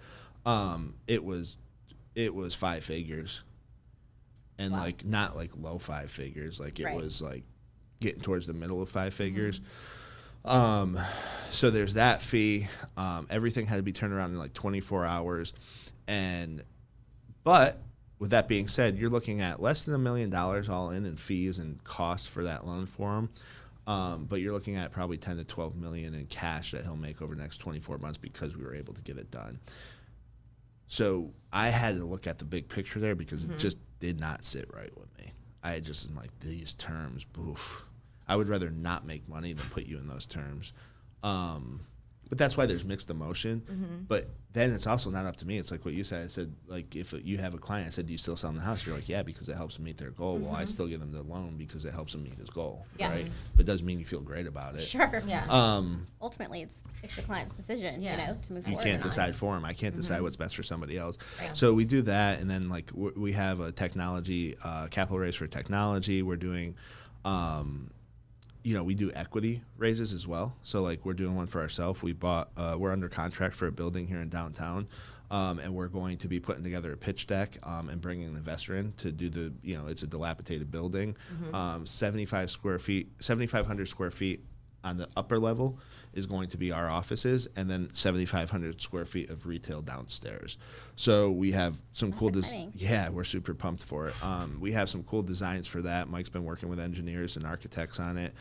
it was 5 figures, and like not like low 5 figures, like it was like getting towards the middle of 5 figures. So there's that fee. Everything had to be turned around in like 24 hours, but with that being said, you're looking at less than $1 million all in fees and costs for that loan for him. But you're looking at probably 10 to 12 million in cash that he'll make over the next 24 months because we were able to get it done. So I had to look at the big picture there because it just did not sit right with me. I just am like, these terms, boof. I would rather not make money than put you in those terms. But that's why there's mixed emotion. But then it's also not up to me. It's like what you said. I said, like, if you have a client, I said, do you still sell them the house? You're like, yeah, because it helps them meet their goal. Well, I still give them the loan because it helps them meet his goal, right? But it doesn't mean you feel great about it. Sure. Yeah. Ultimately, it's the client's decision, to move you forward. You can't decide for him. I can't decide what's best for somebody else. Right. So we do that, and then, like, we have a technology, capital raise for technology. We're doing we do equity raises as well. So, like, we're doing one for ourselves. We're under contract for a building here in downtown, and we're going to be putting together a pitch deck and bringing an investor in to do it's a dilapidated building, 7,500 square feet on the upper level is going to be our offices, and then 7,500 square feet of retail downstairs. So we have some cool we're super pumped for it. We have some cool designs for that. Mike's been working with engineers and architects on it.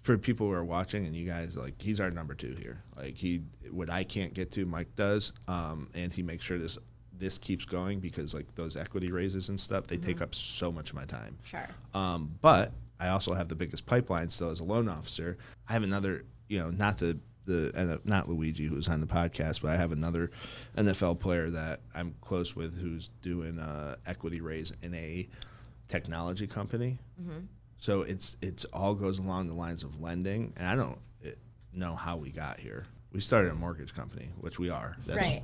For people who are watching, and you guys, like, he's our number 2 here. Like, what I can't get to, Mike does, and he makes sure this keeps going because, like, those equity raises and stuff, they take up so much of my time. Sure. But I also have the biggest pipeline still as a loan officer. I have another, not not Luigi who's on the podcast, but I have another NFL player that I'm close with who's doing equity raise in a technology company. So it's all goes along the lines of lending, and I don't know how we got here. We started a mortgage company, which we are, right?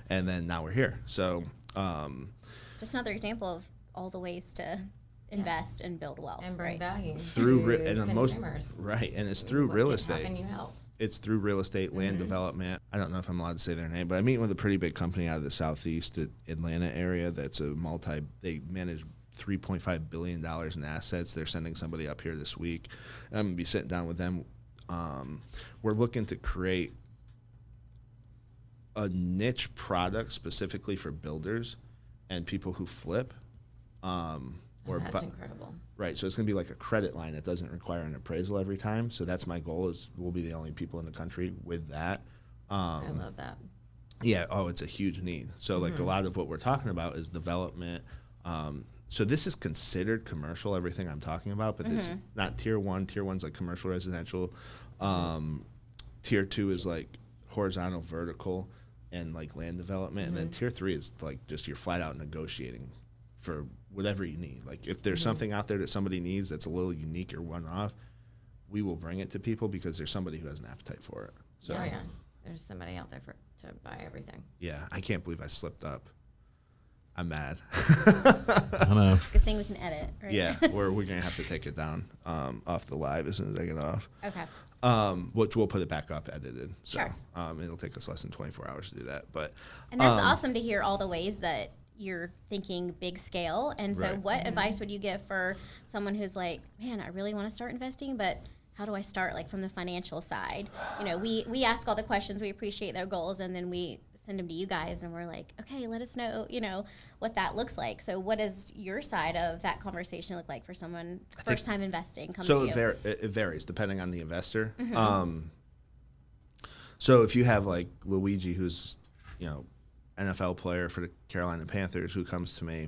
And then now we're here. So just another example of all the ways to invest and build wealth and bring value through to and consumers. And it's through real estate. How can you help? It's through real estate, land development. I don't know if I'm allowed to say their name, but I'm meeting with a pretty big company out of the southeast Atlanta area that's they manage $3.5 billion in assets. They're sending somebody up here this week. I'm going to be sitting down with them. We're looking to create a niche product specifically for builders and people who flip. That's incredible. Right, so it's going to be like a credit line that doesn't require an appraisal every time. So that's my goal, is we'll be the only people in the country with that. I love that. Yeah, it's a huge need. So like a lot of what we're talking about is development. So this is considered commercial, everything I'm talking about, but it's not tier one. Tier one's like commercial residential. Tier two is like horizontal, vertical, and like land development. And then tier three is like just you're flat out negotiating for whatever you need. Like if there's something out there that somebody needs that's a little unique or one off, we will bring it to people because there's somebody who has an appetite for it. So yeah. There's somebody out there to buy everything. Yeah, I can't believe I slipped up. I'm mad. I know. Good thing we can edit, right? Yeah, we're gonna have to take it down off the live as soon as I get off. Okay. Which we'll put it back up edited. So Sure. It'll take us less than 24 hours to do that. But And that's awesome to hear all the ways that you're thinking big scale. And so Right. what advice would you give for someone who's like, man, I really want to start investing, but how do I start, like, from the financial side? You know, we ask all the questions, we appreciate their goals, and then we send them to you guys, and we're like, okay, let us know, what that looks like. So what does your side of that conversation look like for someone first time investing comes to you? It varies depending on the investor. So if you have like Luigi, who's, NFL player for the Carolina Panthers, who comes to me,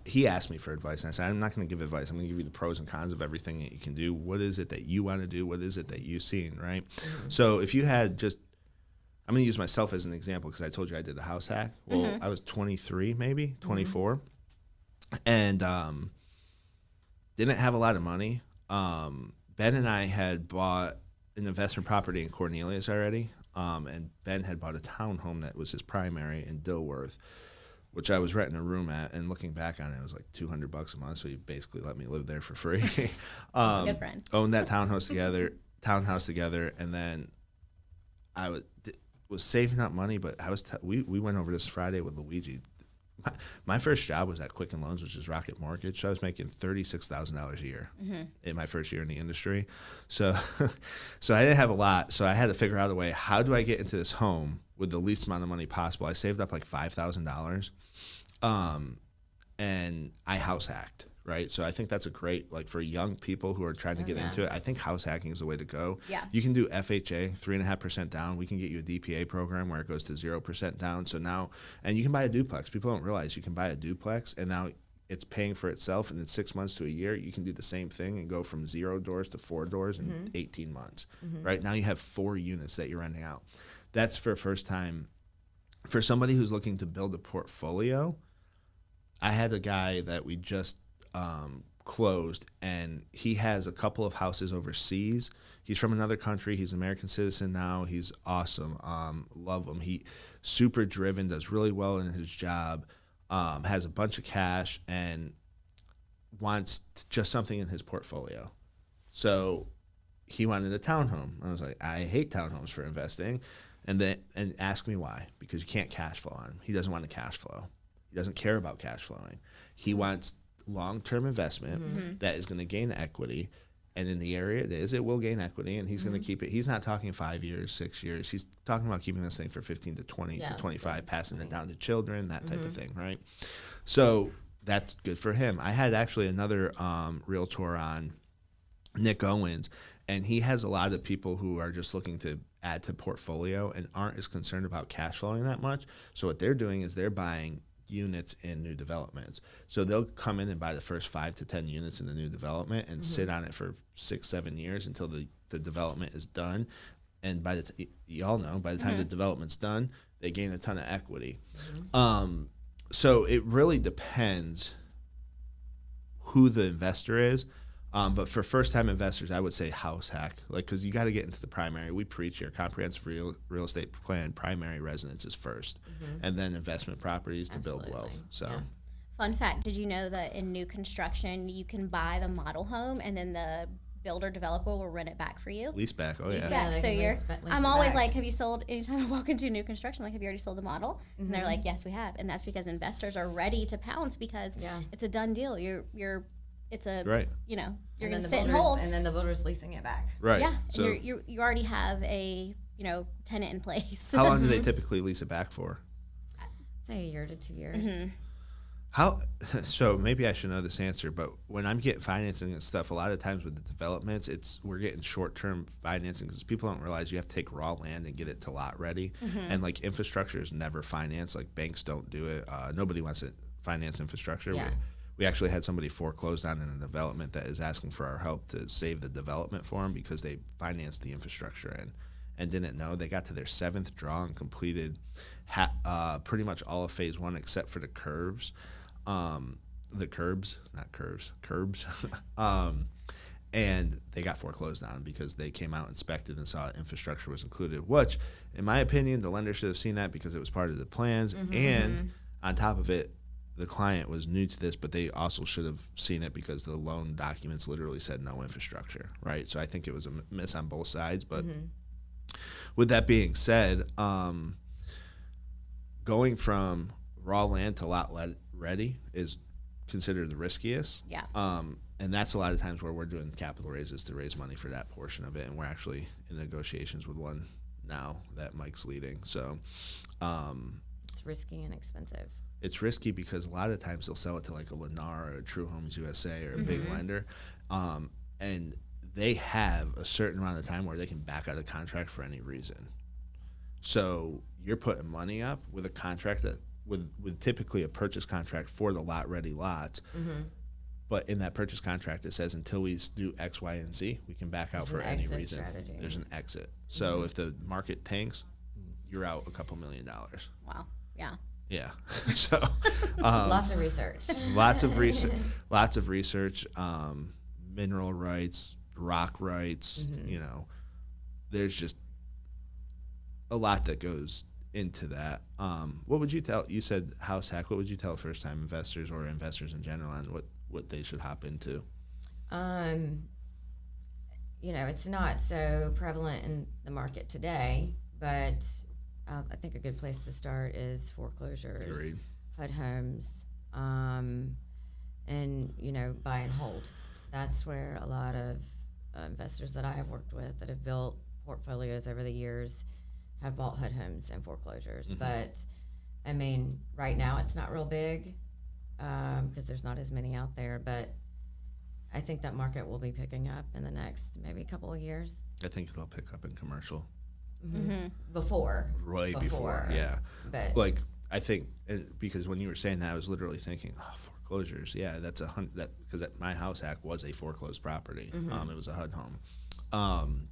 he asked me for advice, and I said, I'm not going to give advice. I'm going to give you the pros and cons of everything that you can do. What is it that you want to do? What is it that you've seen, right? So if you had I'm going to use myself as an example because I told you I did a house hack. Well, I was 23, maybe 24, and didn't have a lot of money. Ben and I had bought an investment property in Cornelius already, and Ben had bought a townhome that was his primary in Dilworth, which I was renting a room at, and looking back on it, it was like $200 a month, so he basically let me live there for free. That's a good friend. Owned that townhouse together, and then I was saving up money, but we went over this Friday with Luigi. My first job was at Quicken Loans, which is Rocket Mortgage. So I was making $36,000 a year in my first year in the industry. So I didn't have a lot. So I had to figure out a way, how do I get into this home with the least amount of money possible? I saved up like $5,000, and I house hacked, right? So I think that's a great, like, for young people who are trying to get into it, I think house hacking is the way to go. Yeah. You can do FHA, 3.5% down. We can get you a DPA program where it goes to 0% down. So now, and you can buy a duplex. People don't realize you can buy a duplex, and now it's paying for itself. And in 6 months to a year, you can do the same thing and go from 0 doors to 4 doors in 18 months, right? Now you have 4 units that you're renting out. That's for first time. For somebody who's looking to build a portfolio, I had a guy that we just closed, and he has a couple of houses overseas. He's from another country. He's an American citizen now. He's awesome. Love him. He super driven, does really well in his job, has a bunch of cash, and wants just something in his portfolio. So he wanted a townhome. I was like, I hate townhomes for investing. And ask me why. Because you can't cash flow on him. He doesn't want to cash flow. He doesn't care about cash flowing. He wants long-term investment that is going to gain equity, and in the area it will gain equity, and he's going to keep it. He's not talking 5 years, 6 years. He's talking about keeping this thing for 15 to 20 to 25, passing it down to children, that type of thing, right? So that's good for him. I had actually another realtor on, Nick Owens, and he has a lot of people who are just looking to add to portfolio and aren't as concerned about cash flowing that much. So what they're doing is they're buying units in new developments. So they'll come in and buy the first 5 to 10 units in the new development and sit on it for 6-7 years until the development is done. And by y'all know, by the time the development's done, they gain a ton of equity. So it really depends who the investor is. But for first-time investors, I would say house hack, because you got to get into the primary. We preach here, comprehensive real estate plan, primary residence is first, and then investment properties to build wealth. So, Fun fact: did you know that in new construction you can buy the model home and then the builder developer will rent it back for you. Lease back. Oh yeah. Yeah, they so can you're. lease I'm it always back. like, have you sold? Anytime I walk into new construction, like, have you already sold the model? And they're like, yes, we have, and that's because investors are ready to pounce because it's a done deal. It's a Right. You know, you're And going to then the sit and builder's- hold. And then the builder's leasing it back. Right. Yeah, So and you already have a tenant in place. how long do they typically lease it back for? Say a year to 2 years. How? So maybe I should know this answer, but when I'm getting financing and stuff, a lot of times with the developments, we're getting short-term financing because people don't realize you have to take raw land and get it to lot ready, and like infrastructure is never financed. Like banks don't do it. Nobody wants to finance infrastructure. Yeah. We actually had somebody foreclosed on in a development that is asking for our help to save the development for them because they financed the infrastructure and didn't know. They got to their 7th draw and completed pretty much all of phase 1 except for the curbs. Curbs. And they got foreclosed on because they came out, inspected, and saw infrastructure was included, which, in my opinion, the lender should have seen that because it was part of the plans. And on top of it, the client was new to this, but they also should have seen it because the loan documents literally said no infrastructure, right? So I think it was a miss on both sides. But with that being said, going from raw land to lot ready is considered the riskiest. Yeah. And that's a lot of times where we're doing capital raises to raise money for that portion of it, and we're actually in negotiations with one now that Mike's leading. So It's risky and expensive. it's risky because a lot of times they'll sell it to like a Lennar or a True Homes USA or a big lender, and they have a certain amount of time where they can back out of contract for any reason. So you're putting money up with a contract that with typically a purchase contract for the lot ready lots. But in that purchase contract, it says until we do X, Y, and Z, we can back out There's for an any exit reason. strategy. There's an exit. So if the market tanks, you're out a couple $1 million. Wow. Yeah. Yeah. So Lots of research. lots of research. Lots of research. Mineral rights, rock rights. You know, there's just a lot that goes into that. What would you tell? You said house hack. What would you tell first-time investors or investors in general on what they should hop into? It's not so prevalent in the market today, but I think a good place to start is foreclosures, Agreed. HUD homes, and buy and hold. That's where a lot of investors that I have worked with that have built portfolios over the years have bought HUD homes and foreclosures. But I mean, right now it's not real big because there's not as many out there. But I think that market will be picking up in the next maybe couple of years. I think they'll pick up in commercial. Before. Before, yeah. But Like I think because when you were saying that, I was literally thinking, foreclosures. Yeah, that's because my house hack was a foreclosed property. It was a HUD home.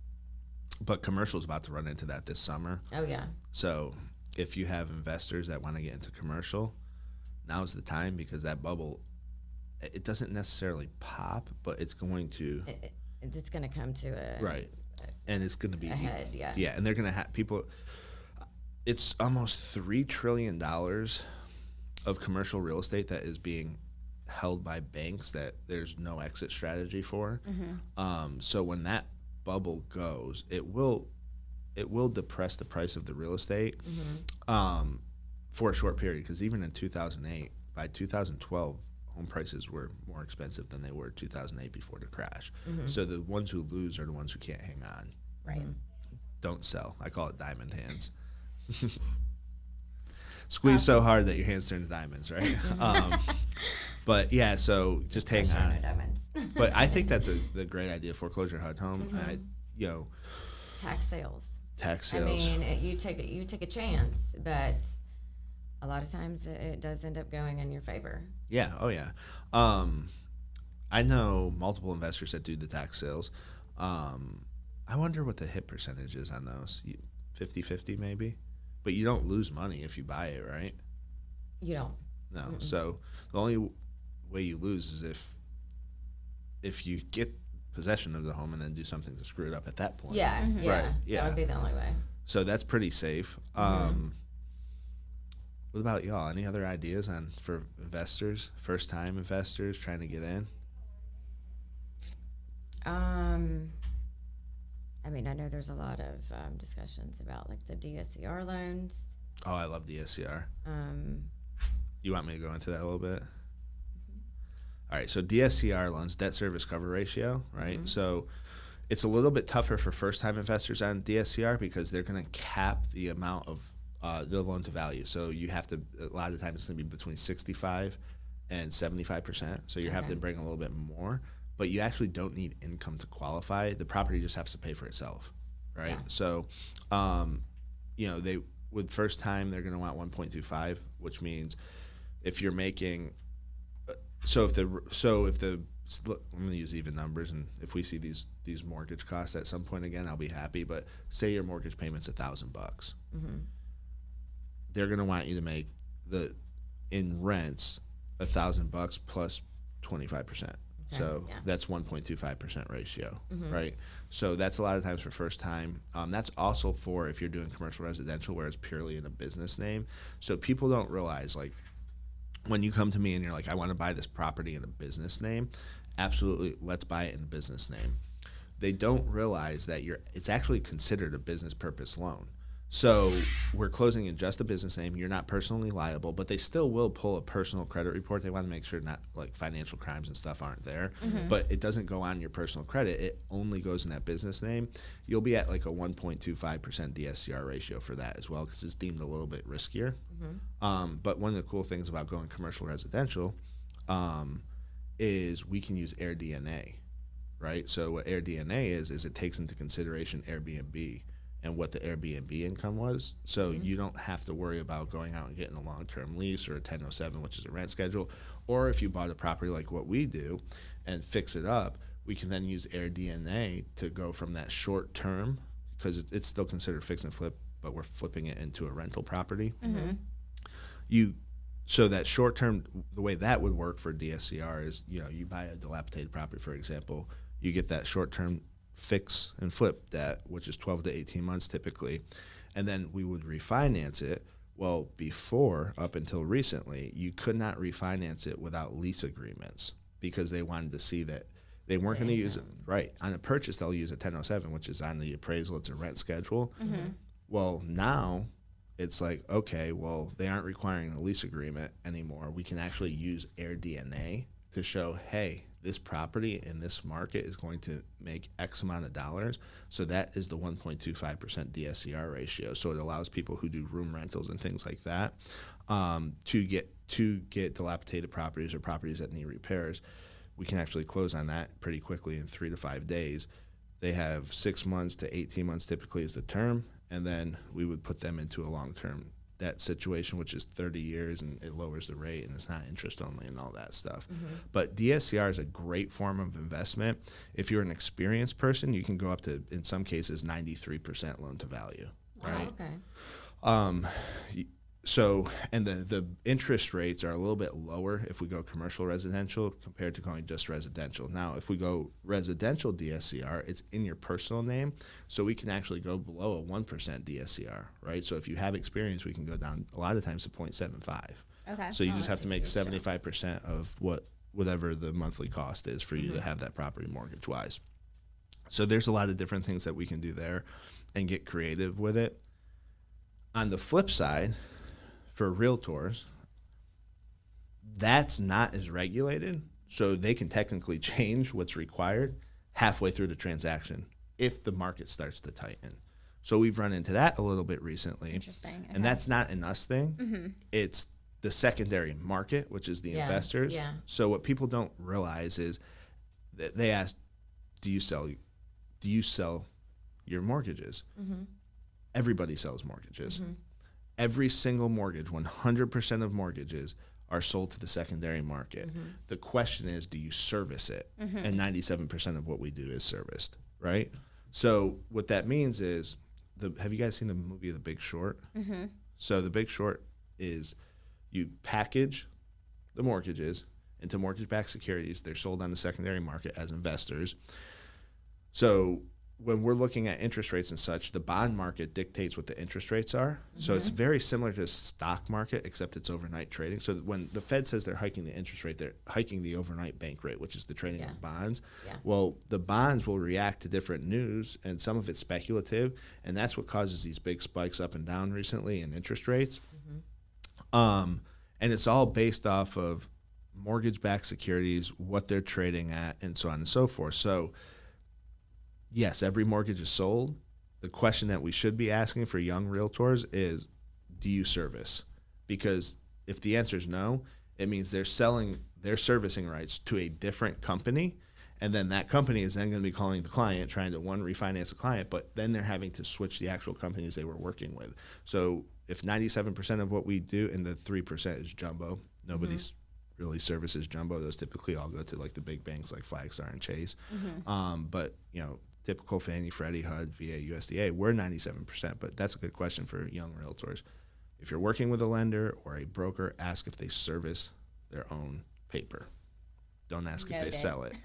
But commercial is about to run into that this summer. oh yeah, So if you have investors that want to get into commercial, now's the time because that bubble, it doesn't necessarily pop, but it's going to. it's going to come to a Right. And it's going to be. head. Yeah. Yeah, and they're going to have people. It's almost $3 trillion of commercial real estate that is being held by banks that there's no exit strategy for. So when that bubble goes, it will depress the price of the real estate for a short period. Because even in 2008, by 2012, home prices were more expensive than they were in 2008 before the crash. So the ones who lose are the ones who can't hang on. Right. Don't sell. I call it diamond hands. Squeeze so hard that your hands turn to diamonds, right? But yeah, so just hang Pressure, on. no diamonds. But I think that's a great idea. Foreclosure HUD home. Tax sales. Tax sales. I mean, you take a chance, but a lot of times it does end up going in your favor. Yeah. Oh yeah. I know multiple investors that do the tax sales. I wonder what the hit percentage is on those. 50-50 maybe, but you don't lose money if you buy it, right? You don't. No. So the only way you lose is if you get possession of the home and then do something to screw it up at that point. Yeah. Yeah. Right. Yeah. That would be the only way. So that's pretty safe. What about y'all? Any other ideas for investors, first-time investors trying to get in? I mean, I know there's a lot of discussions about like the DSCR loans. Oh, I love DSCR. You want me to go into that a little bit? All right, so DSCR loans, debt service cover ratio, right? Mm-hmm. So it's a little bit tougher for first-time investors on DSCR because they're going to cap the amount of the loan to value. So you have to, a lot of the time it's going to be between 65 and 75%. So you have to bring a little bit more, but you actually don't need income to qualify. The property just has to pay for itself, right? Yeah. So, they with first time they're going to want 1.25, which means if you're making, I'm going to use even numbers, and if we see these mortgage costs at some point again, I'll be happy. But say your mortgage payment's $1,000. Mm-hmm. They're going to want you to make in rents $1,000 plus 25%. Okay. So that's 1.25% ratio, mm-hmm. right? So that's a lot of times for first time. That's also for if you're doing commercial residential where it's purely in a business name. So people don't realize, like, when you come to me and you're like, I want to buy this property in a business name, absolutely, let's buy it in a business name. They don't realize that it's actually considered a business purpose loan. So we're closing in just a business name. You're not personally liable, but they still will pull a personal credit report. They want to make sure not like financial crimes and stuff aren't there, mm-hmm. but it doesn't go on your personal credit. It only goes in that business name. You'll be at like a 1.25% DSCR ratio for that as well because it's deemed a little bit riskier. Mm-hmm. But one of the cool things about going commercial residential is we can use AirDNA, right? So what AirDNA is it takes into consideration Airbnb and what the Airbnb income was. So mm-hmm. you don't have to worry about going out and getting a long-term lease or a 1007, which is a rent schedule. Or if you bought a property like what we do and fix it up, we can then use AirDNA to go from that short term, because it's still considered fix and flip, but we're flipping it into a rental property. Mm-hmm. So that short term, the way that would work for DSCR is, you buy a dilapidated property, for example, you get that short term fix and flip debt, which is 12 to 18 months typically, and then we would refinance it. Well, before, up until recently, you could not refinance it without lease agreements because they wanted to see that they weren't going to use it. Right. On a purchase, they'll use a 1007, which is on the appraisal. It's a rent schedule. Mm-hmm. Well, now it's like, okay, well, they aren't requiring a lease agreement anymore. We can actually use AirDNA to show, hey, this property in this market is going to make X amount of dollars. So that is the 1.25% DSCR ratio. So it allows people who do room rentals and things like that to get dilapidated properties or properties that need repairs. We can actually close on that pretty quickly in 3 to 5 days. They have 6 months to 18 months typically is the term, and then we would put them into a long-term debt situation, which is 30 years, and it lowers the rate, and it's not interest only and all that stuff. Mm-hmm. But DSCR is a great form of investment. If you're an experienced person, you can go up to, in some cases, 93% loan to value, right? Oh, okay. So, and the interest rates are a little bit lower if we go commercial residential compared to going just residential. Now, if we go residential DSCR, it's in your personal name, so we can actually go below a 1% DSCR, right? So if you have experience, we can go down a lot of times to 0.75. Okay. So you just have to make 75% of whatever the monthly cost is for you mm-hmm. to have that property mortgage-wise. So there's a lot of different things that we can do there and get creative with it. On the flip side, for realtors, that's not as regulated, so they can technically change what's required halfway through the transaction if the market starts to tighten. So we've run into that a little bit recently. Interesting. Okay. And that's not an us thing. Mm-hmm. It's the secondary market, which is the investors. Yeah. So what people don't realize is that they ask, do you sell your mortgages? Mm-hmm. Everybody sells mortgages. Mm-hmm. Every single mortgage, 100% of mortgages are sold to the secondary market. Mm-hmm. The question is, do you service it? Mm-hmm. And 97% of what we do is serviced, right? So what that means is, have you guys seen the movie The Big Short? Mm-hmm. So The Big Short is you package the mortgages into mortgage-backed securities. They're sold on the secondary market as investors. So when we're looking at interest rates and such, the bond market dictates what the interest rates are. So it's very similar to the stock market, except it's overnight trading. So when the Fed says they're hiking the interest rate, they're hiking the overnight bank rate, which is the trading of bonds. Yeah. Well, the bonds will react to different news, and some of it's speculative, and that's what causes these big spikes up and down recently in interest rates. And it's all based off of mortgage-backed securities, what they're trading at, and so on and so forth. So yes, every mortgage is sold. The question that we should be asking for young realtors is, do you service? Because if the answer is no, it means they're selling their servicing rights to a different company, and then that company is then going to be calling the client, trying to, refinance the client, but then they're having to switch the actual companies they were working with. So if 97% of what we do and the 3% is jumbo, nobody's really services jumbo. Those typically all go to like the big banks like Flagstar and Chase. But, typical Fannie, Freddie, HUD, VA, USDA, we're 97%, but that's a good question for young realtors. If you're working with a lender or a broker, ask if they service their own paper. Don't ask if they sell it.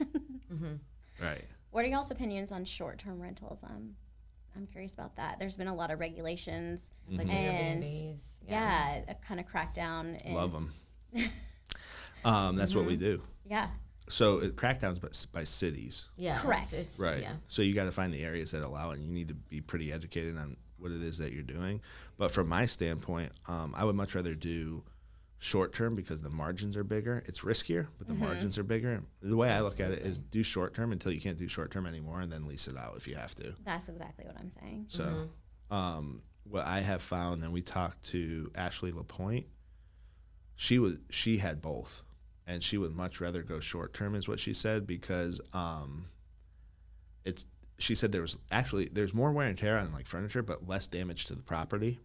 Right. What are y'all's opinions on short-term rentals? I'm curious about that. There's been a lot of regulations Like and Airbnbs. a kind of crackdown. Love them. That's what we do. Yeah. So crackdowns by cities. Yeah. Correct. It's, Right. Yeah. So you got to find the areas that allow it, and you need to be pretty educated on what it is that you're doing. But from my standpoint, I would much rather do short term because the margins are bigger. It's riskier, but the margins are bigger. The way I look at it is do short term until you can't do short term anymore, and then lease it out if you have to. That's exactly what I'm saying. So what I have found, and we talked to Ashley LaPointe, she had both. And she would much rather go short term, is what she said, because she said there's more wear and tear on like furniture, but less damage to the property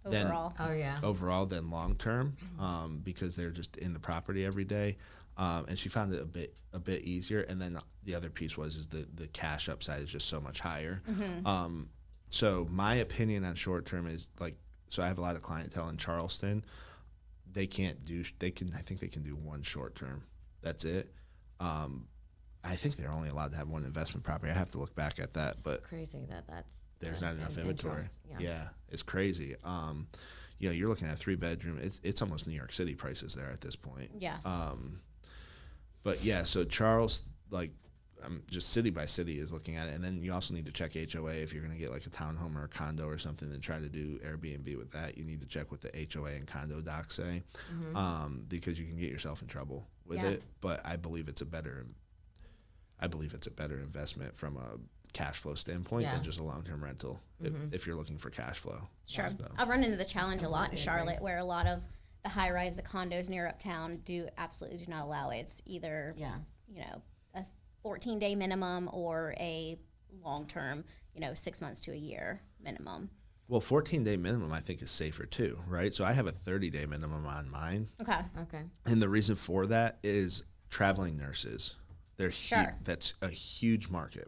Overall. than long term, because they're just in the property every day. And she found it a bit easier. And then the other piece is the cash upside is just so much higher. So my opinion on short term is so I have a lot of clientele in Charleston. I think they can do one short term. That's it. I think they're only allowed to have one investment property. I have to look back at that, but it's crazy there's not enough inventory. Yeah, it's crazy. You're looking at a 3-bedroom. It's almost New York City prices there at this point. Yeah. But yeah, so Charles, just city by city is looking at it, and then you also need to check HOA if you're going to get like a townhome or a condo or something and try to do Airbnb with that. You need to check what the HOA and condo docs say, because you can get yourself in trouble with it. But I believe it's a better investment from a cash flow standpoint than just a long-term rental if you're looking for cash flow. Sure. So. I've run into the challenge a lot in Charlotte where a lot of the high-rise, the condos near uptown absolutely do not allow it. It's either, a 14-day minimum or a long-term, 6 months to a year minimum. Well, 14-day minimum I think is safer too, right? So I have a 30-day minimum on mine. Okay. And the reason for that is traveling nurses. They're that's a huge market.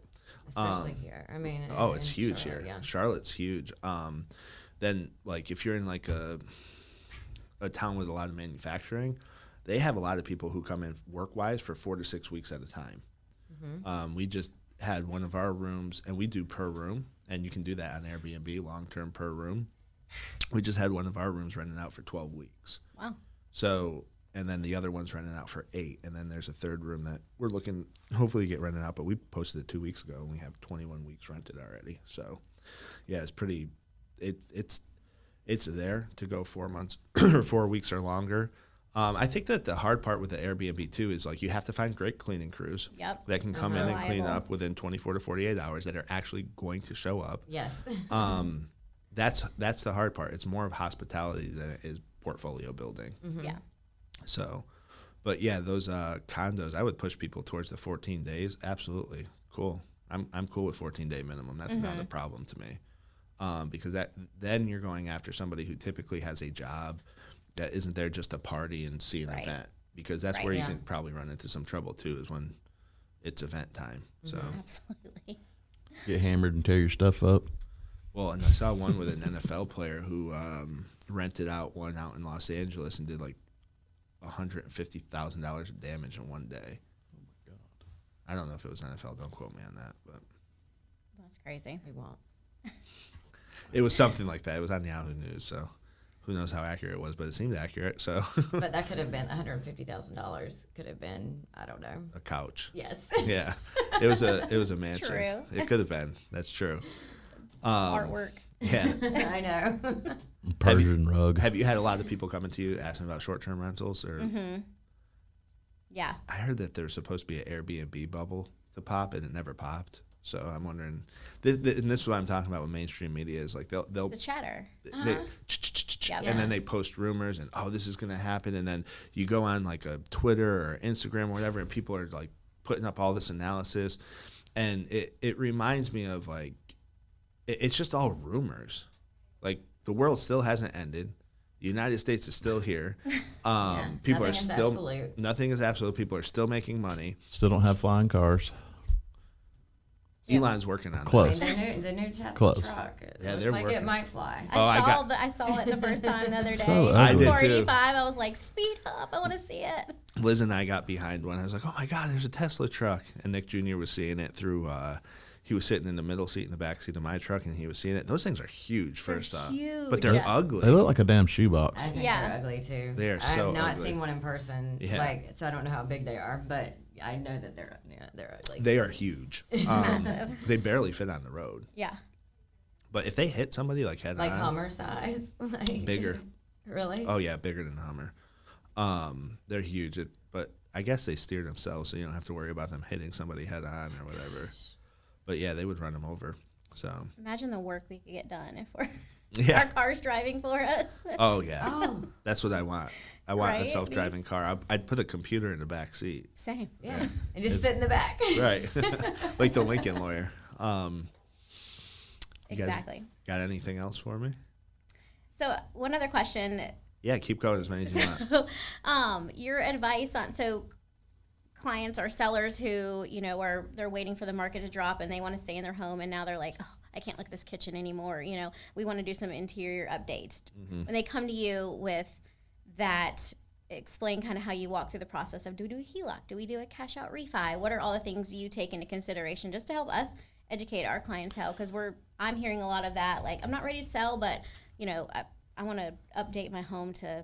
especially here. I mean, it's huge Charlotte, here. Yeah. Charlotte's huge. Then if you're in like a town with a lot of manufacturing, they have a lot of people who come in work-wise for 4 to 6 weeks at a time. We just had one of our rooms, and we do per room, and you can do that on Airbnb, long-term per room. We just had one of our rooms rented out for 12 weeks. Wow. So, and then the other one's rented out for 8, and then there's a third room that we're looking, hopefully get rented out, but we posted it 2 weeks ago, and we have 21 weeks rented already. So, yeah, it's pretty, it's there to go 4 months or 4 weeks or longer. I think that the hard part with the Airbnb too is you have to find great cleaning crews that can come in and clean up within 24 to 48 hours that are actually going to show up. Yes. That's the hard part. It's more of hospitality than it is portfolio building. Yeah. So, but yeah, those condos, I would push people towards the 14 days. Absolutely. Cool. I'm cool with 14-day minimum. That's not a problem to me. Because then you're going after somebody who typically has a job that isn't there just to party and see an event, because that's where you can probably run into some trouble too, is when it's event time. So Absolutely. Get hammered and tear your stuff up. well, and I saw one with an NFL player who rented out one out in Los Angeles and did like $150,000 of damage in one day. Oh my God! I don't know if it was NFL. Don't quote me on that, but That's crazy. We won't. It was something like that. It was on Yahoo News, so who knows how accurate it was, but it seemed accurate. So, but that could have been $150,000. Could have been, I don't know, a couch. Yes. Yeah, it was a mansion. True. It could have been. That's true. Artwork. Yeah. I know. Persian rug. Have you had a lot of people coming to you asking about short-term rentals, or? Yeah. I heard that there's supposed to be an Airbnb bubble to pop, and it never popped. So I'm wondering, and this is what I'm talking about with mainstream media is like they'll It's a chatter. and then they post rumors and this is going to happen, and then you go on like a Twitter or Instagram or whatever, and people are like putting up all this analysis, and it reminds me of like it's just all rumors. Like the world still hasn't ended. The United States is still here. People are still absolute. Nothing is absolute. People are still making money. Still don't have flying cars. Elon's working on Close. I mean, the new Tesla Close. truck. Yeah, Looks they're like working. it might fly. I saw it the first time the other day. So ugly. I did too. 485. I was like, speed up. I want to see it. Liz and I got behind one. I was like, oh my God, there's a Tesla truck. And Nick Jr. was seeing it through, he was sitting in the middle seat in the back seat of my truck, and he was seeing it. Those things are huge, first off. huge. But they're Yeah. ugly. They look like a damn I shoebox. think Yeah. they're ugly too. They are I so have not ugly. seen one in person. Yeah. So I don't know how big they are, but I know that they're ugly. They are huge. Massive. They barely fit on the road. Yeah. But if they hit somebody like head like on, Hummer size. Like, bigger. Really? Oh yeah, bigger than a Hummer. They're huge. But I guess they steer themselves, so you don't have to worry about them hitting somebody head on or whatever. But yeah, they would run them over. So Imagine the work we could get done if our yeah. car's driving for us. Oh yeah. Oh, That's what I want. I want a Right? self-driving car. I'd put a computer in the back seat. Same. yeah. And just sit in the back. Right. Like the Lincoln lawyer. You guys Exactly. got anything else for me? So one other question. Yeah, keep going as many as you want. Your advice on clients or sellers who they're waiting for the market to drop and they want to stay in their home, and now they're like, oh, I can't look at this kitchen anymore. We want to do some interior updates. Mm-hmm. When they come to you with that, explain kind of how you walk through the process of do we do a HELOC? Do we do a cash out refi? What are all the things you take into consideration just to help us educate our clientele? Because I'm hearing a lot of that. Like, I'm not ready to sell, but I want to update my home to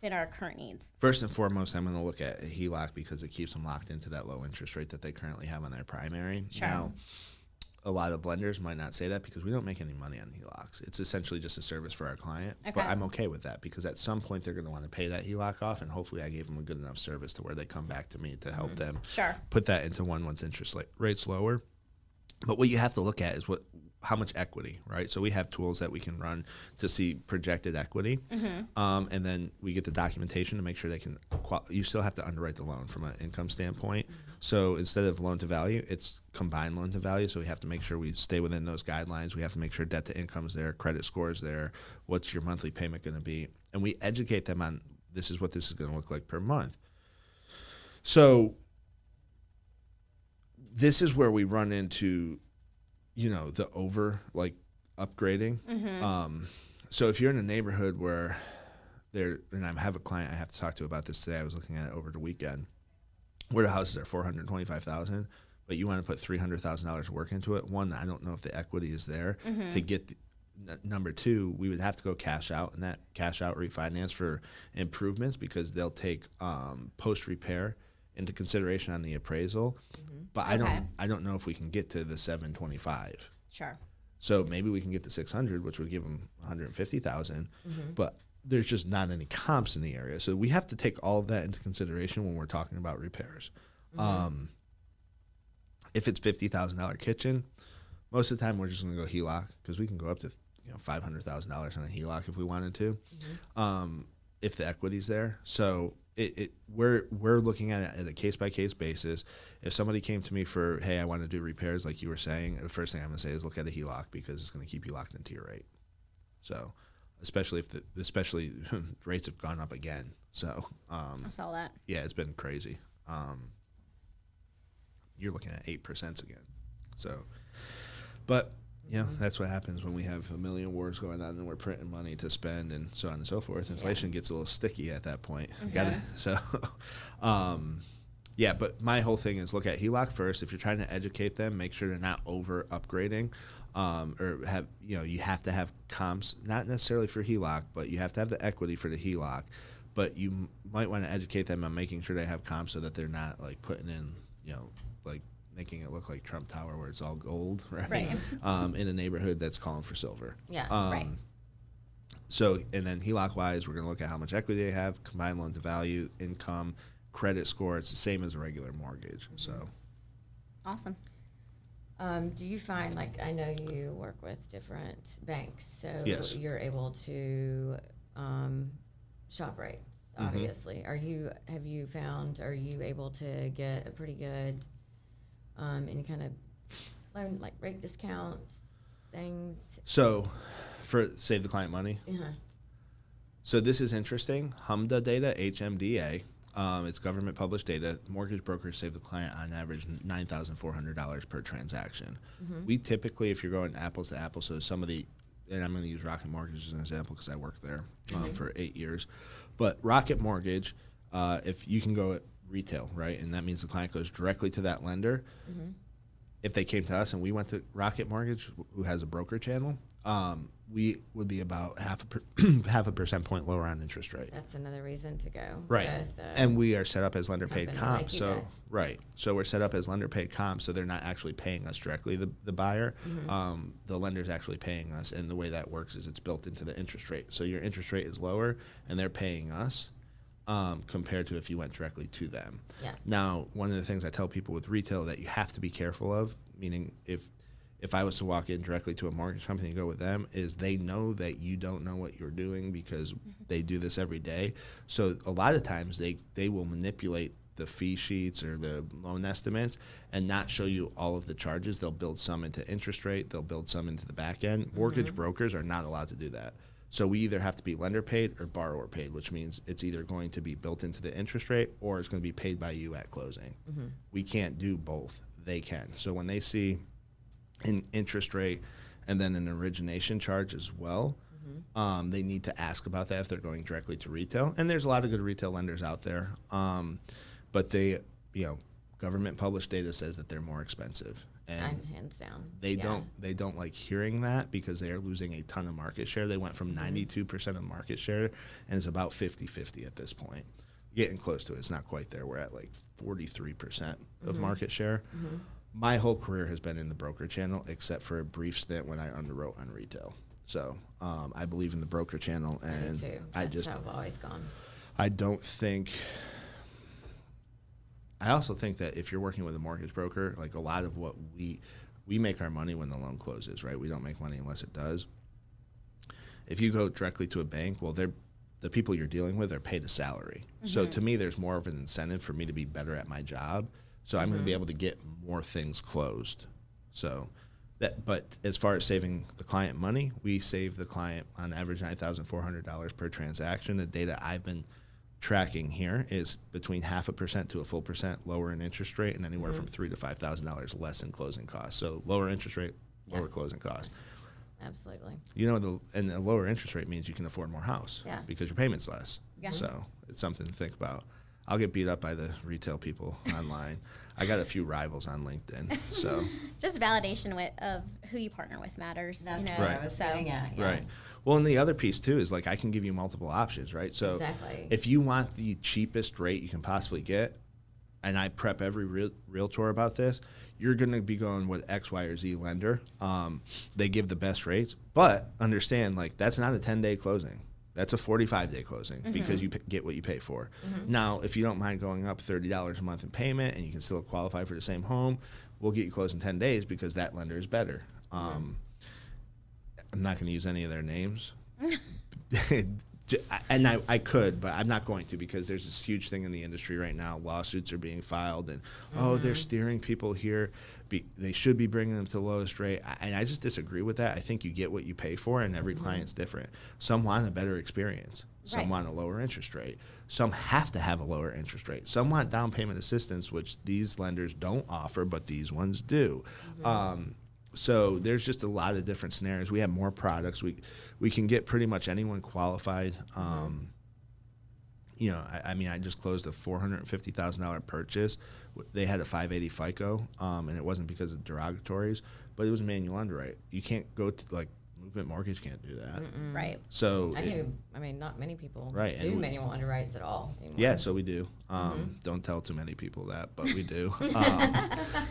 fit our current needs. First and foremost, I'm going to look at a HELOC because it keeps them locked into that low interest rate that they currently have on their primary. Sure. Now, a lot of lenders might not say that because we don't make any money on HELOCs. It's essentially just a service for our client. Okay. But I'm okay with that because at some point they're going to want to pay that HELOC off, and hopefully I gave them a good enough service to where they come back to me to help them Sure. put that into one once interest rate's lower. But what you have to look at is how much equity, right? So we have tools that we can run to see projected equity, and then we get the documentation to make sure they can. You still have to underwrite the loan from an income standpoint. So instead of loan to value, it's combined loan to value. So we have to make sure we stay within those guidelines. We have to make sure debt to income's there, credit score's there. What's your monthly payment going to be? And we educate them on this is what this is going to look like per month. So this is where we run into, the over upgrading. So if you're in a neighborhood where and I have a client I have to talk to about this today. I was looking at it over the weekend, where the houses are $425,000, but you want to put $300,000 of work into it. One, I don't know if the equity is there to get. Number two, we would have to go cash out, and that cash out refinance for improvements because they'll take post repair into consideration on the appraisal. But Okay. I don't know if we can get to the 725. Sure. So maybe we can get to 600, which would give them 150,000. But there's just not any comps in the area, so we have to take all of that into consideration when we're talking about repairs. If it's $50,000 kitchen, most of the time we're just going to go HELOC because we can go up to $500,000 on a HELOC if we wanted to, if the equity's there. So we're looking at it at a case-by-case basis. If somebody came to me for, hey, I want to do repairs like you were saying, the first thing I'm going to say is look at a HELOC because it's going to keep you locked into your rate. So especially if rates have gone up again. So I saw that. yeah, it's been crazy. You're looking at 8% again. So, but that's what happens when we have a million wars going on and we're printing money to spend and so on and so forth. Inflation gets a little sticky at that point. Yeah, but my whole thing is look at HELOC first. If you're trying to educate them, make sure they're not over upgrading, or have you have to have comps, not necessarily for HELOC, but you have to have the equity for the HELOC. But you might want to educate them on making sure they have comps so that they're not like putting in like making it look like Trump Tower where it's all gold, right? In a neighborhood that's calling for silver. Yeah, right. So, and then HELOC-wise, we're going to look at how much equity they have, combined loan to value, income, credit score. It's the same as a regular mortgage. So, Awesome. Do you find, like, I know you work with different banks, so Yes. you're able to shop rates, obviously. Are you able to get a pretty good, any kind of loan, like rate discounts, things? so for save the client money. So this is interesting. HMDA data, HMDA. It's government published data. Mortgage brokers save the client on average $9,400 per transaction. We typically, if you're going apples to apples, so some of the, and I'm going to use Rocket Mortgage as an example because I worked there for 8 years. But Rocket Mortgage, if you can go at retail, right, and that means the client goes directly to that lender. If they came to us and we went to Rocket Mortgage, who has a broker channel, we would be about half a percent point lower on interest rate. That's another reason to go. Right. With, and we are set up as lender paid company comp. like you So guys. right. So we're set up as lender paid comp, so they're not actually paying us directly, the buyer. The lender's actually paying us, and the way that works is it's built into the interest rate. So your interest rate is lower and they're paying us compared to if you went directly to them. Yeah. Now, one of the things I tell people with retail that you have to be careful of, meaning if I was to walk in directly to a mortgage company and go with them, is they know that you don't know what you're doing because they do this every day. So a lot of times they will manipulate the fee sheets or the loan estimates and not show you all of the charges. They'll build some into interest rate. They'll build some into the back end. Mortgage brokers are not allowed to do that. So we either have to be lender paid or borrower paid, which means it's either going to be built into the interest rate or it's going to be paid by you at closing. We can't do both. They can. So when they see an interest rate and then an origination charge as well, they need to ask about that if they're going directly to retail. And there's a lot of good retail lenders out there, but they, government published data says that they're more expensive. And hands down. they don't like hearing that because they are losing a ton of market share. They went from 92% of market share and it's about 50-50 at this point. Getting close to it. It's not quite there. We're at like 43% of market share. My whole career has been in the broker channel except for a brief stint when I underwrote on retail. So I believe in the broker channel, and Me too. That's how I've always gone. I also think that if you're working with a mortgage broker, like a lot of what we make our money when the loan closes, right? We don't make money unless it does. If you go directly to a bank, well, the people you're dealing with are paid a salary. So to me, there's more of an incentive for me to be better at my job. So I'm going to be able to get more things closed. So but as far as saving the client money, we save the client on average $9,400 per transaction. The data I've been tracking here is between 0.5% to a full percent lower in interest rate and anywhere from $3,000 to $5,000 less in closing costs. So lower interest rate, lower closing costs. Absolutely. And the lower interest rate means you can afford more house because your payment's less. Yeah. So it's something to think about. I'll get beat up by the retail people online. I got a few rivals on LinkedIn. So Just validation of who you partner with matters. That's what what I was getting at. Yeah. right. Well, and the other piece too is like I can give you multiple options, right? So Exactly. if you want the cheapest rate you can possibly get, and I prep every realtor about this, you're going to be going with X, Y, or Z lender. They give the best rates, but understand like that's not a 10-day closing. That's a 45-day closing because you get what you pay for. Now, if you don't mind going up $30 a month in payment and you can still qualify for the same home, we'll get you closed in 10 days because that lender is better. I'm not going to use any of their names. And I could, but I'm not going to because there's this huge thing in the industry right now. Lawsuits are being filed, and they're steering people here. They should be bringing them to the lowest rate. And I just disagree with that. I think you get what you pay for, and every client's different. Some want a better experience. Some want a lower interest rate. Some have to have a lower interest rate. Some want down payment assistance, which these lenders don't offer, but these ones do. So there's just a lot of different scenarios. We have more products. We can get pretty much anyone qualified I mean, I just closed a $450,000 purchase. They had a 580 FICO, and it wasn't because of derogatories, but it was manual underwrite. You can't go to like Movement Mortgage can't do that. Right. So I mean, not many people Right, do and manual underwrites at all anymore. yeah, so we do. Don't tell too many people that, but we do.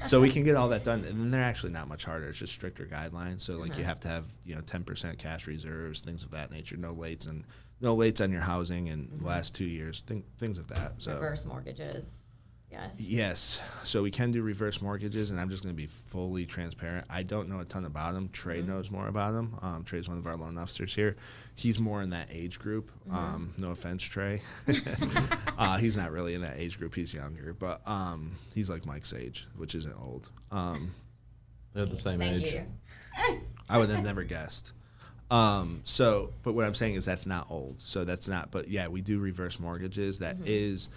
So we can get all that done, and then they're actually not much harder. It's just stricter guidelines. So like you have to have 10% cash reserves, things of that nature, no lates on your housing in the last 2 years, things of that. So Reverse mortgages. Yes. Yes. So we can do reverse mortgages, and I'm just going to be fully transparent. I don't know a ton about them. Trey knows more about them. Trey's one of our loan officers here. He's more in that age group. No offense, Trey. He's not really in that age group. He's younger, but he's like Mike's age, which isn't old. They're the same Thank age. you. I would have never guessed. But what I'm saying is that's not old. So that's not, but yeah, we do reverse mortgages. That is,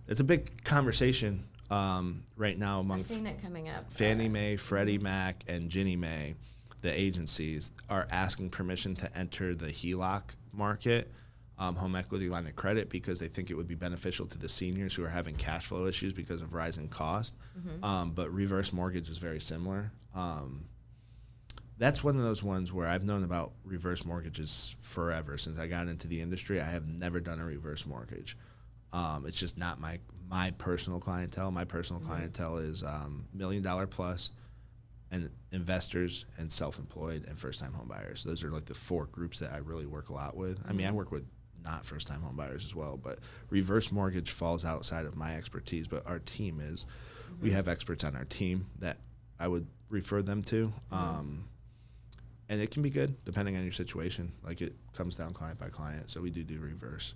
it's a big conversation right now among I've seen it coming up. Fannie Mae, Freddie Mac, and Ginnie Mae. The agencies are asking permission to enter the HELOC market, home equity line of credit, because they think it would be beneficial to the seniors who are having cash flow issues because of rising cost. But reverse mortgage is very similar. That's one of those ones where I've known about reverse mortgages forever. Since I got into the industry, I have never done a reverse mortgage. It's just not my personal clientele. My personal clientele is $1 million plus, and investors and self-employed and first-time home buyers. Those are like the 4 groups that I really work a lot with. I mean, I work with not first-time home buyers as well, but reverse mortgage falls outside of my expertise. But our team is, we have experts on our team that I would refer them to. And it can be good depending on your situation. Like it comes down client by client. So we do reverse.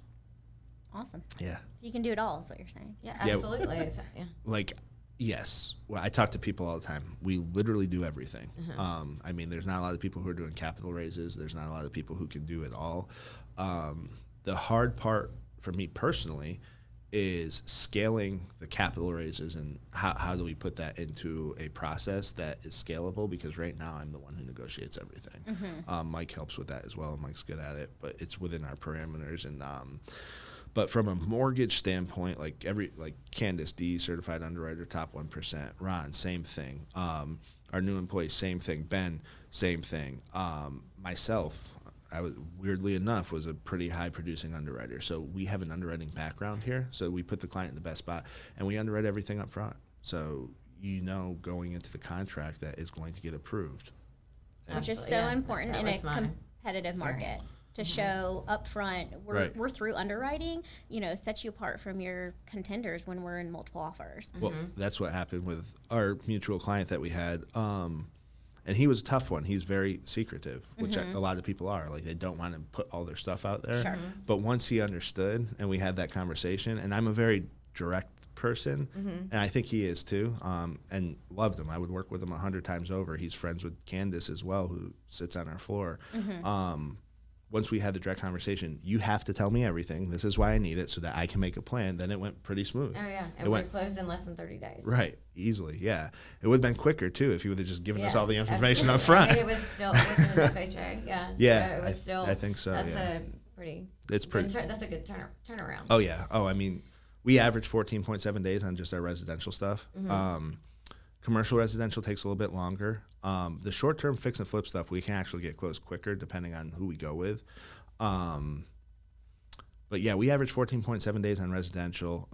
Awesome. Yeah. So you can do it all, is what you're saying. Yeah, absolutely. Yeah. Like, yes. Well, I talk to people all the time. We literally do everything. I mean, there's not a lot of people who are doing capital raises. There's not a lot of people who can do it all. The hard part for me personally is scaling the capital raises, and how do we put that into a process that is scalable, because right now I'm the one who negotiates everything. Mike helps with that as well. Mike's good at it, but it's within our parameters. And but from a mortgage standpoint, like Candace D, certified underwriter, top 1%. Ron, same thing. Our new employee, same thing. Ben, same thing. Myself, I was, weirdly enough, was a pretty high producing underwriter. So we have an underwriting background here. So we put the client in the best spot, and we underwrite everything up front. So going into the contract that is going to get approved. Which is so important in a competitive market. To show up front, we're through underwriting, sets you apart from your contenders when we're in multiple offers. Well, that's what happened with our mutual client that we had. And he was a tough one. He's very secretive, which a lot of people are. Like, they don't want to put all their stuff out there. Sure. But once he understood and we had that conversation, and I'm a very direct person, and I think he is too, and loved him. I would work with him 100 times over. He's friends with Candace as well, who sits on our floor. Once we had the direct conversation, you have to tell me everything. This is why I need it, so that I can make a plan. Then it went pretty smooth. Oh, yeah. And we closed in less than 30 days. Right. Easily, yeah. It would have been quicker, too, if you would have just given us all the information up front. I mean, it was still within the FHA, yeah. Yeah, So it was still. I think so, That's yeah. a pretty. It's pretty. That's a good turnaround. Oh, yeah. Oh, I mean, we average 14.7 days on just our residential stuff. Commercial residential takes a little bit longer. The short-term fix and flip stuff, we can actually get closed quicker depending on who we go with. But yeah, we average 14.7 days on residential.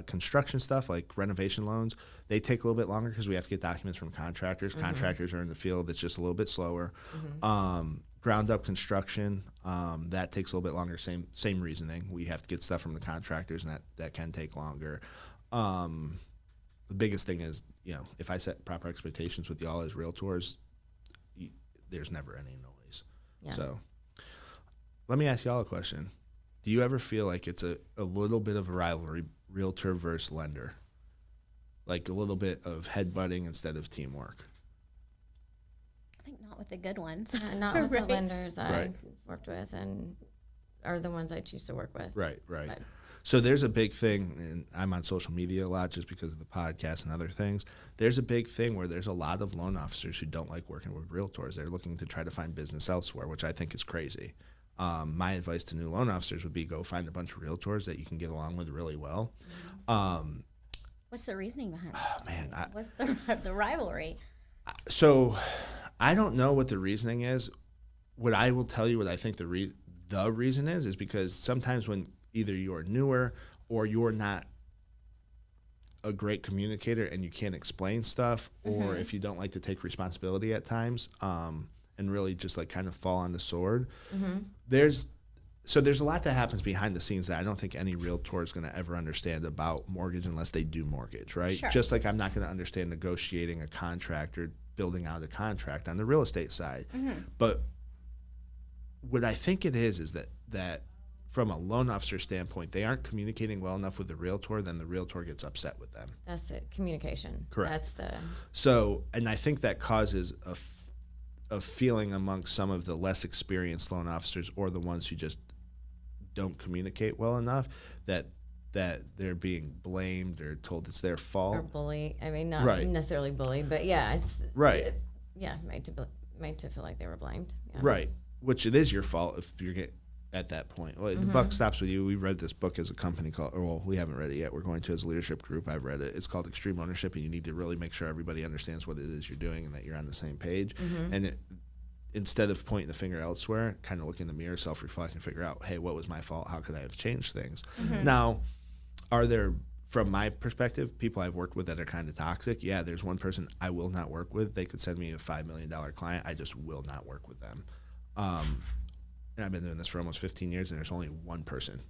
Construction stuff like renovation loans, they take a little bit longer because we have to get documents from contractors. Contractors are in the field. It's just a little bit slower. Ground up construction, that takes a little bit longer. Same reasoning. We have to get stuff from the contractors, and that can take longer. The biggest thing is, if I set proper expectations with y'all as realtors, there's never any noise. Yeah. So let me ask y'all a question. Do you ever feel like it's a little bit of a rivalry, realtor versus lender? Like a little bit of headbutting instead of teamwork? I think not with the good ones. Not with the Right. lenders I've worked with and are the ones I choose to work with. Right. But So there's a big thing, and I'm on social media a lot just because of the podcast and other things. There's a big thing where there's a lot of loan officers who don't like working with realtors. They're looking to try to find business elsewhere, which I think is crazy. My advice to new loan officers would be go find a bunch of realtors that you can get along with really well. What's the reasoning behind it? Oh, man. What's the rivalry? So I don't know what the reasoning is. What I will tell you what I think the reason is because sometimes when either you're newer or you're not a great communicator and you can't explain stuff, or if you don't like to take responsibility at times, and really just like kind of fall on the sword, there's a lot that happens behind the scenes that I don't think any realtor is going to ever understand about mortgage unless they do mortgage, right? Sure. Just like I'm not going to understand negotiating a contract or building out a contract on the real estate side. But what I think it is that from a loan officer standpoint, they aren't communicating well enough with the realtor, then the realtor gets upset with them. That's it. Communication. Correct. So, and I think that causes a feeling amongst some of the less experienced loan officers or the ones who just don't communicate well enough that they're being blamed or told it's their fault. Or bully. I mean, not necessarily bully, but yeah. It's, right. Made to feel like they were blamed. Yeah. Right. Which it is your fault if you're at that point. Well, the buck stops with you. We read this book as a company we haven't read it yet. We're going to as a leadership group. I've read it. It's called Extreme Ownership, and you need to really make sure everybody understands what it is you're doing and that you're on the same page. And instead of pointing the finger elsewhere, kind of look in the mirror, self-reflect, and figure out, hey, what was my fault? How could I have changed things? Now, are there, from my perspective, people I've worked with that are kind of toxic? Yeah, there's one person I will not work with. They could send me a $5 million client. I just will not work with them. And I've been doing this for almost 15 years, and there's only one person.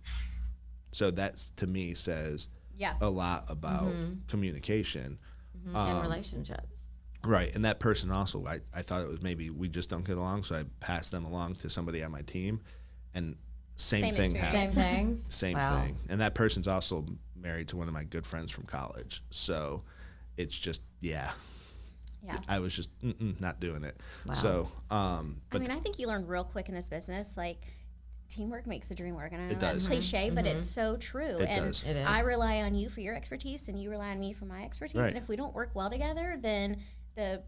So that, to me, says a lot about communication. And relationships. Right. And that person also, I thought it was maybe we just don't get along, so I passed them along to somebody on my team, and same thing happened. Same thing. And that person's also married to one of my good friends from college. So it's just, I was just not doing it. Wow. So, but I think you learn real quick in this business, like teamwork makes the dream work. And I know that's cliche, but it's so true. It is. I rely on you for your expertise, and you rely on me for my expertise. Right. And if we don't work well together, then the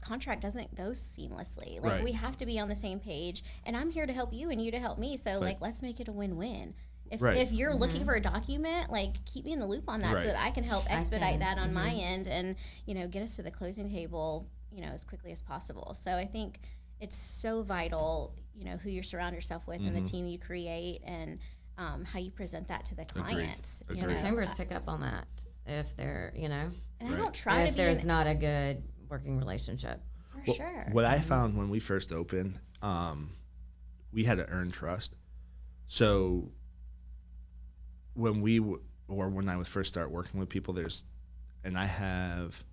contract doesn't go seamlessly. Like we have to be on the same page, and I'm here to help you and you to help me. So like, let's make it a win-win. If you're looking for a document, like keep me in the loop on that so that I can help expedite that on my end and, get us to the closing table, as quickly as possible. So I think it's so vital, who you surround yourself with and the team you create and how you present that to the clients. Agreed. Chambers pick up on that if they're, And I don't try to if there's not a good working relationship. For sure. What I found when we first opened, we had to earn trust. So when when I would first start working with people, I have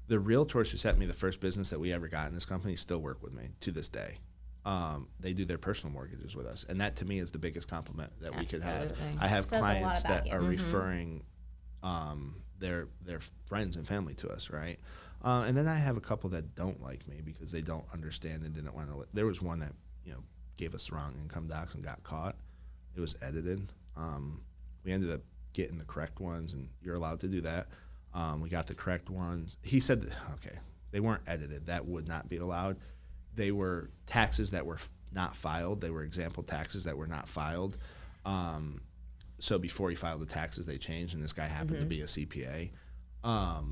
the realtors who sent me the first business that we ever got in this company still work with me to this day. They do their personal mortgages with us, and that to me is the biggest compliment that we could have. I have clients that are referring their friends and family to us, right? And then I have a couple that don't like me because they don't understand and didn't want to. There was one that gave us the wrong income docs and got caught. It was edited. We ended up getting the correct ones, and you're allowed to do that. We got the correct ones. He said, they weren't edited. That would not be allowed. They were taxes that were not filed. They were example taxes that were not filed. So before he filed the taxes, they changed, and this guy happened to be a CPA. Wow.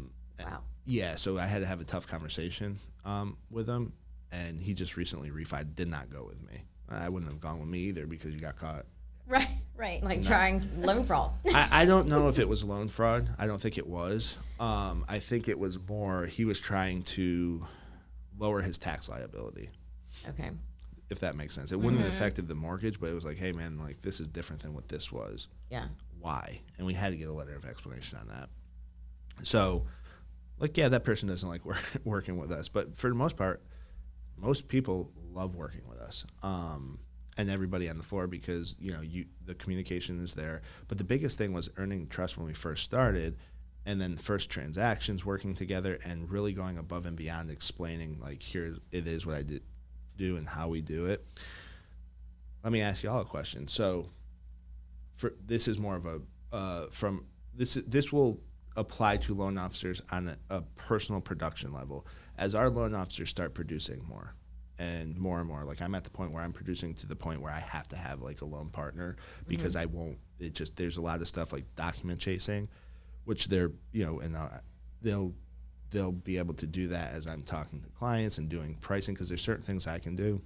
Yeah, so I had to have a tough conversation with him, and he just recently refied, did not go with me. I wouldn't have gone with me either because you got caught. Right. Like trying loan fraud. I don't know if it was loan fraud. I don't think it was. I think it was more he was trying to lower his tax liability. Okay. If that makes sense. It wouldn't have affected the mortgage, but it was like, hey, man, like this is different than what this was. Yeah. Why? And we had to get a letter of explanation on that. So, that person doesn't like working with us. But for the most part, most people love working with us. And everybody on the floor because, the communication is there. But the biggest thing was earning trust when we first started, and then first transactions working together and really going above and beyond explaining, like, here it is what I do and how we do it. Let me ask y'all a question. So this is more of this will apply to loan officers on a personal production level. As our loan officers start producing more, and more, like I'm at the point where I'm producing to the point where I have to have like a loan partner because I won't, there's a lot of stuff like document chasing, which they're, and they'll be able to do that as I'm talking to clients and doing pricing, because there's certain things I can do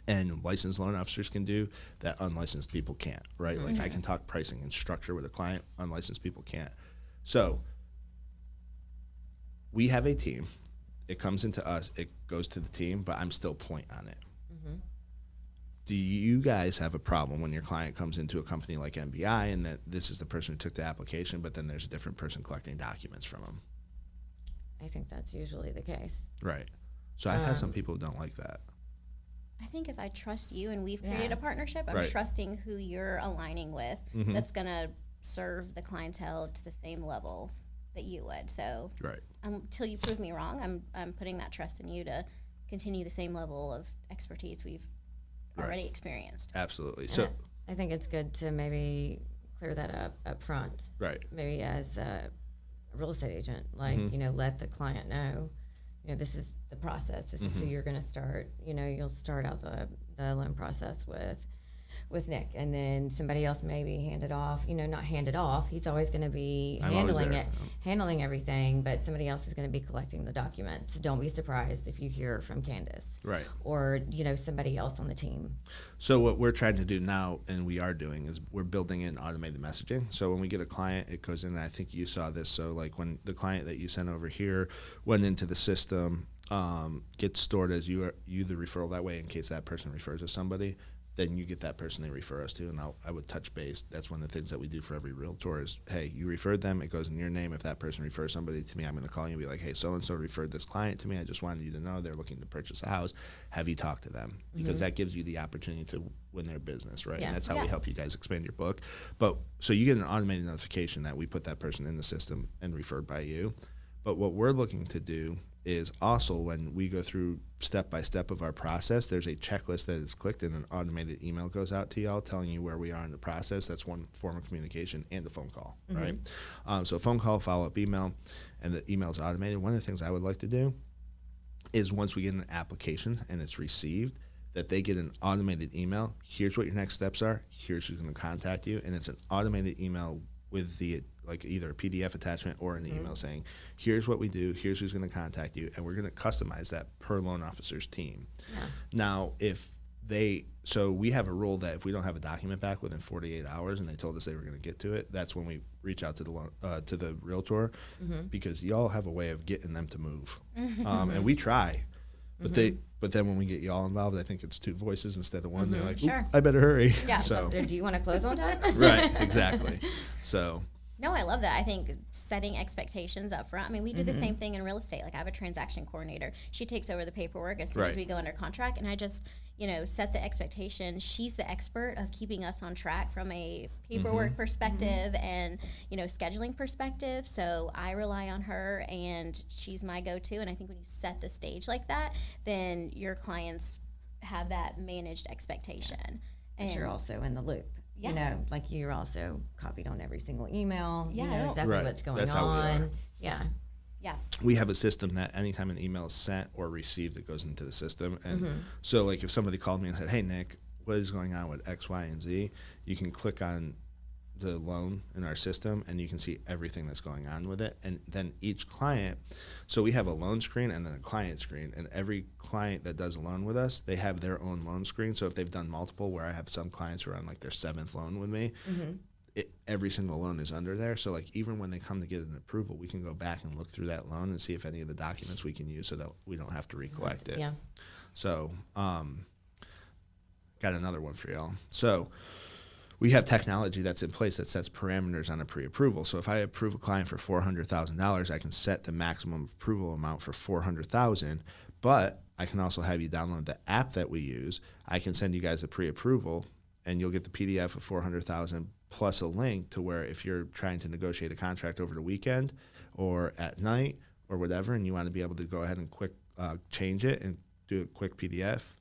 and licensed loan officers can do that unlicensed people can't, right? Like I can talk pricing and structure with a client, unlicensed people can't. So we have a team. It comes into us, it goes to the team, but I'm still point on it. Do you guys have a problem when your client comes into a company like MBI and that this is the person who took the application, but then there's a different person collecting documents from them? I think that's usually the case. Right. So I've had some people who don't like that. I think if I trust you and we've created a partnership, I'm Right. trusting who you're aligning with that's going to serve the clientele to the same level that you would. So Right. Until you prove me wrong, I'm putting that trust in you to continue the same level of expertise we've already experienced. Absolutely. And So I think it's good to maybe clear that up front. right. Maybe as a real estate agent, like, let the client know, this is the process. This is who you're going to start. You'll start out the loan process with Nick, and then somebody else maybe hand it off. Not hand it off. He's always going to be handling everything, but somebody else is going to be collecting the documents. Don't be surprised if you hear from Candace. Right. Or, somebody else on the team. So what we're trying to do now, and we are doing, is we're building in automated messaging. So when we get a client, it goes in, and I think you saw this. So like when the client that you sent over here went into the system, gets stored as you the referral that way in case that person refers to somebody. Then you get that person they refer us to, and I would touch base. That's one of the things that we do for every realtor is, hey, you referred them, it goes in your name. If that person refers somebody to me, I'm going to call you and be like, hey, so-and-so referred this client to me. I just wanted you to know they're looking to purchase a house. Have you talked to them? Because that gives you the opportunity to win their business, right? Yeah. And that's how we help you guys expand your book. But so you get an automated notification that we put that person in the system and referred by you. But what we're looking to do is also when we go through step by step of our process, there's a checklist that is clicked and an automated email goes out to y'all telling you where we are in the process. That's one form of communication, and the phone call, right? So phone call, follow-up email, and the email is automated. One of the things I would like to do is once we get an application and it's received, that they get an automated email. Here's what your next steps are. Here's who's going to contact you. And it's an automated email with the like either a PDF attachment or an email saying, here's what we do, here's who's going to contact you, and we're going to customize that per loan officer's team. Yeah. Now, so we have a rule that if we don't have a document back within 48 hours and they told us they were going to get to it, that's when we reach out to the realtor, because y'all have a way of getting them to move. And we try, but then when we get y'all involved, I think it's two voices instead of one. They're like, I better hurry. Yeah. So do you want to close on time? Right, exactly. So No, I love that. I think setting expectations up front. I mean, we do the same thing in real estate. Like I have a transaction coordinator. She takes over the paperwork as soon as we go under contract, and I just, set the expectation. She's the expert of keeping us on track from a paperwork perspective and, scheduling perspective. So I rely on her, and she's my go-to. And I think when you set the stage like that, then your clients have that managed expectation. And you're also in the loop. Yeah. Like you're also copied on every single email. Yeah, You know exactly what's going That's on. how we are. Yeah. Yeah. We have a system that anytime an email is sent or received, it goes into the system. And so like if somebody called me and said, hey, Nick, what is going on with X, Y, and Z? You can click on the loan in our system and you can see everything that's going on with it. And then each client, so we have a loan screen and then a client screen, and every client that does a loan with us, they have their own loan screen. So if they've done multiple, where I have some clients who are on like their 7th loan with me, every single loan is under there. So like even when they come to get an approval, we can go back and look through that loan and see if any of the documents we can use so that we don't have to recollect it. Yeah. So got another one for y'all. So we have technology that's in place that sets parameters on a pre-approval. So if I approve a client for $400,000, I can set the maximum approval amount for $400,000, but I can also have you download the app that we use. I can send you guys a pre-approval, and you'll get the PDF of $400,000 plus a link to where if you're trying to negotiate a contract over the weekend or at night or whatever, and you want to be able to go ahead and quick change it and do a quick PDF,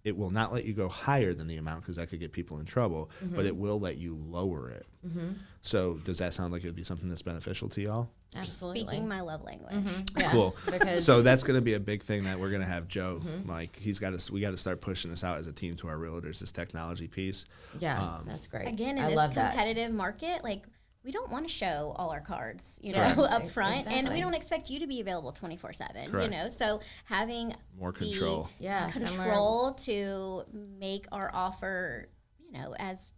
it will not let you go higher than the amount because that could get people in trouble, but it will let you lower it. So does that sound like it would be something that's beneficial to y'all? Absolutely. Speaking my love language. Yeah, Cool. because So that's going to be a big thing that we're going to have Joe, Mike. We got to start pushing this out as a team to our realtors, this technology piece. yeah, that's great. Again, in I this love that. competitive market, like, we don't want to show all our cards, Yeah, up front, and exactly. we don't expect you to be available 24/7. Correct. So having More control. Yeah, control to make our offer, as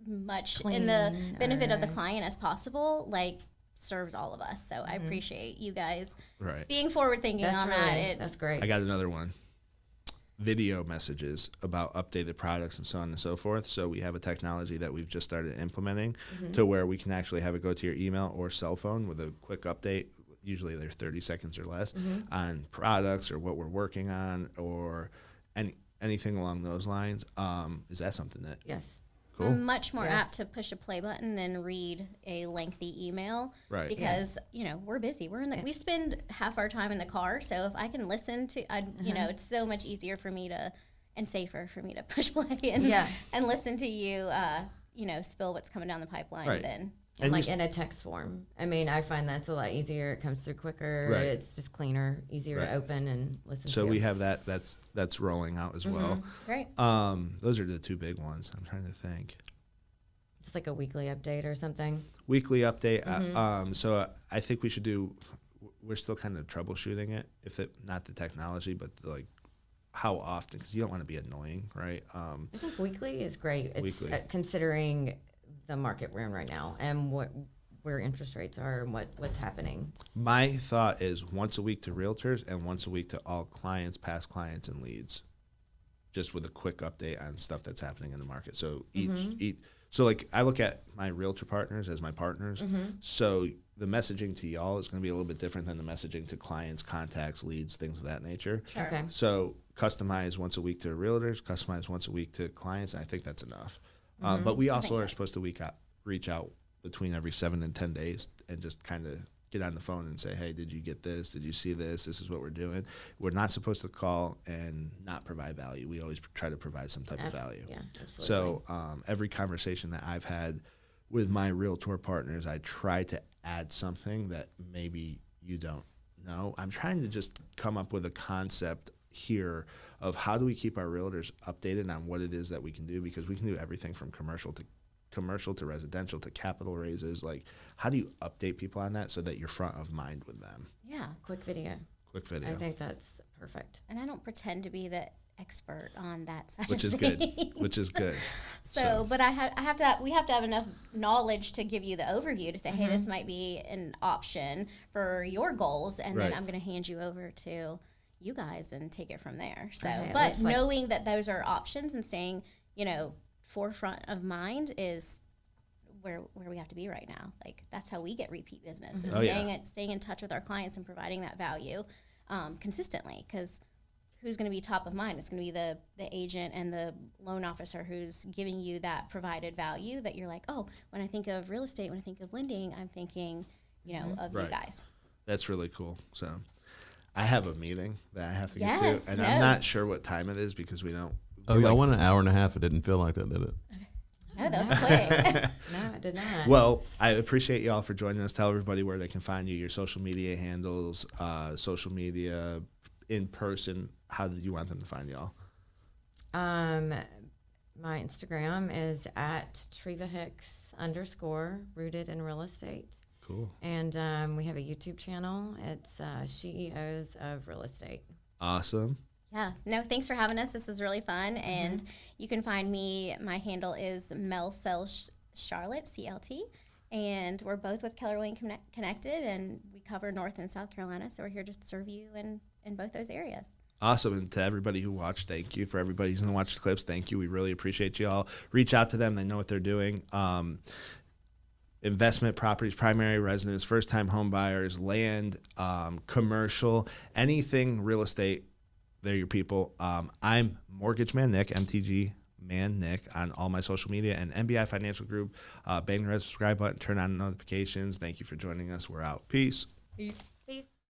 much in the Clean benefit of the or- client as possible, like, serves all of us. So I appreciate you guys Right. being forward thinking That's on really, that. that's great. I got another one. Video messages about updated products and so on and so forth. So we have a technology that we've just started implementing to where we can actually have it go to your email or cell phone with a quick update. Usually they're 30 seconds or less on products or what we're working on or anything along those lines. Is that something that Yes. cool? I'm much more Yes. apt to push a play button than read a lengthy email. Right. Because, we're busy. We spend half our time in the car. So if I can listen to, it's so much easier for me and safer for me to push play and listen to you, spill what's coming down the pipeline Right. than. And like in a text form. I mean, I find that's a lot easier. It comes through quicker. Right. It's just cleaner, easier Right. to open and listen to. So we have that. That's rolling out as well. Right. Those are the two big ones. I'm trying to think. just like a weekly update or something. Weekly update. So I think we should do. We're still kind of troubleshooting it. Not the technology, but how often? Because you don't want to be annoying, right? I think weekly is great. It's Weekly. Considering the market we're in right now and where interest rates are and what's happening. My thought is once a week to realtors and once a week to all clients, past clients, and leads, just with a quick update on stuff that's happening in the market. So I look at my realtor partners as my partners. So the messaging to y'all is going to be a little bit different than the messaging to clients, contacts, leads, things of that nature. Sure. Okay. So customize once a week to realtors, customize once a week to clients. And I think that's enough. But we also are supposed to reach out between every 7 and 10 days and just kind of get on the phone and say, hey, did you get this? Did you see this? This is what we're doing. We're not supposed to call and not provide value. We always try to provide some type of value. Yeah, absolutely. So every conversation that I've had with my realtor partners, I try to add something that maybe you don't know. I'm trying to just come up with a concept here of how do we keep our realtors updated on what it is that we can do, because we can do everything from commercial to residential to capital raises. Like, how do you update people on that so that you're front of mind with them? Yeah. quick video. Quick video. I think that's perfect. And I don't pretend to be the expert on that side Which of is good. things. Which is good. So, but we have to have enough knowledge to give you the overview to say, hey, this might be an option for your goals, and then Right. I'm going to hand you over to you guys and take it from there. So, Okay, it but looks like- knowing that those are options and staying, forefront of mind is where we have to be right now. Like, that's how we get repeat business, is Oh, yeah. staying in touch with our clients and providing that value consistently, because who's going to be top of mind? It's going to be the agent and the loan officer who's giving you that provided value that you're like, oh, when I think of real estate, when I think of lending, I'm thinking, of you Right. guys. That's really cool. So I have a meeting that I have to Yes, get to, and I'm no. not sure what time it is because we don't. Oh, y'all went an hour and a half. It didn't feel like that, did it? No, that was quick. No, I did not. Well, I appreciate y'all for joining us. Tell everybody where they can find you, your social media handles, social media, in person. How did you want them to find y'all? My Instagram is at Treva Hicks _ rooted in real estate. Cool. And we have a YouTube channel. It's CEOs of Real Estate. Awesome. Yeah. No, thanks for having us. This was really fun. And you can find me. My handle is Mel Sells Charlotte, CLT. And we're both with Keller Williams Connected, and we cover North and South Carolina. So we're here to serve you in both those areas. Awesome. And to everybody who watched, thank you. For everybody who's going to watch the clips, thank you. We really appreciate you all. Reach out to them. They know what they're doing. Investment properties, primary residence, first-time home buyers, land, commercial, anything real estate, they're your people. I'm Mortgage Man Nick, MTG Man Nick, on all my social media, and MBI Financial Group. Bang the red subscribe button, turn on notifications. Thank you for joining us. We're out. Peace. Peace.